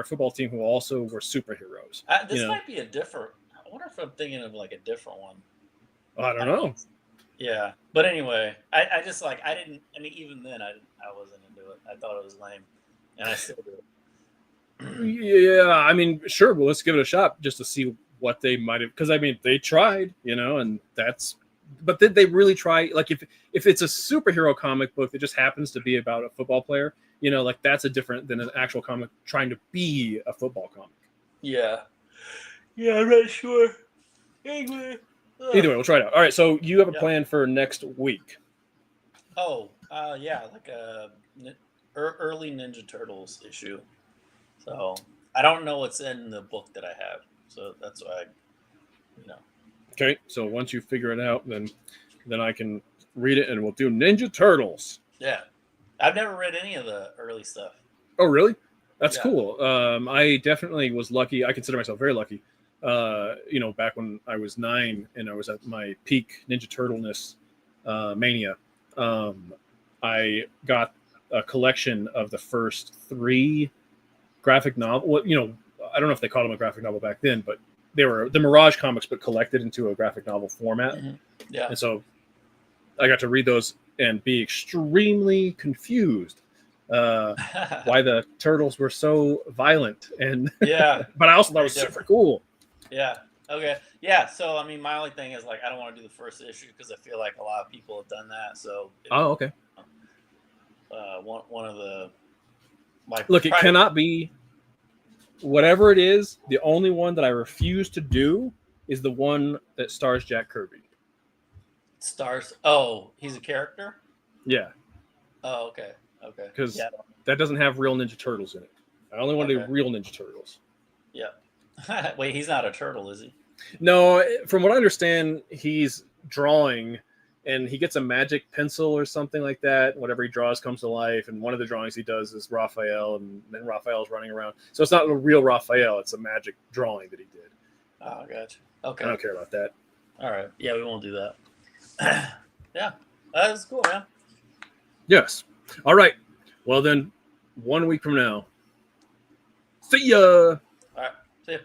football team who also were superheroes. You This know, might be a different. I wonder if I'm thinking of like a different one. I don't I don't know. know. Yeah, but anyway, I just like I didn't. I mean, even then, I wasn't into it. I thought it was lame, and I still do. Yeah, I mean, sure. Well, let's give it a shot just to see what they might have. Because I mean, they tried, and that's. But did they really try? Like, if it's a superhero comic book that just happens to be about a football player, like that's a different than an actual comic trying to be a football comic. Yeah, yeah, I'm not sure. Anyway, ugh. Either way, we'll try it out. All right. So you have a Yeah. plan for next week. Oh, yeah, like a early Ninja Turtles issue. So I don't know what's in the book that I have, so that's why you know. Okay. So once you figure it out, then I can read it and we'll do Ninja Turtles. Yeah, I've never read any of the early stuff. Oh, really? That's Yeah. cool. I definitely was lucky. I consider myself very lucky. Back when I was 9 and I was at my peak Ninja Turtleness mania, I got a collection of the first 3 graphic novel. Well, I don't know if they called them a graphic novel back then, but they were the Mirage comics, but collected into a graphic novel format. Mm-hmm. Yeah. And so I got to read those and be extremely confused why the turtles were so violent, and Yeah. but I also thought it Very was super different. cool. Yeah. Okay. Yeah. So I mean, my only thing is like I don't want to do the first issue because I feel like a lot of people have done that. So Oh, okay. one of the my Look, it private cannot be whatever it is. The only one that I refuse to do is the one that stars Jack Kirby. stars. Oh, he's a character. Yeah, Oh, okay. Okay. because Yeah. that doesn't have real Ninja Turtles in it. I only want to do Okay. real Ninja Turtles. Yeah. Wait, he's not a turtle, is he? No, from what I understand, he's drawing and he gets a magic pencil or something like that. Whatever he draws comes to life. And one of the drawings he does is Raphael, and then Raphael's running around. So it's not a real Raphael, it's a magic drawing that he did. Oh, gotcha. I Okay. don't care about that. All right. Yeah, we won't do that. Yeah. That's cool, man. Yes. All right. Well, then, 1 week from now. See ya. All right. See ya.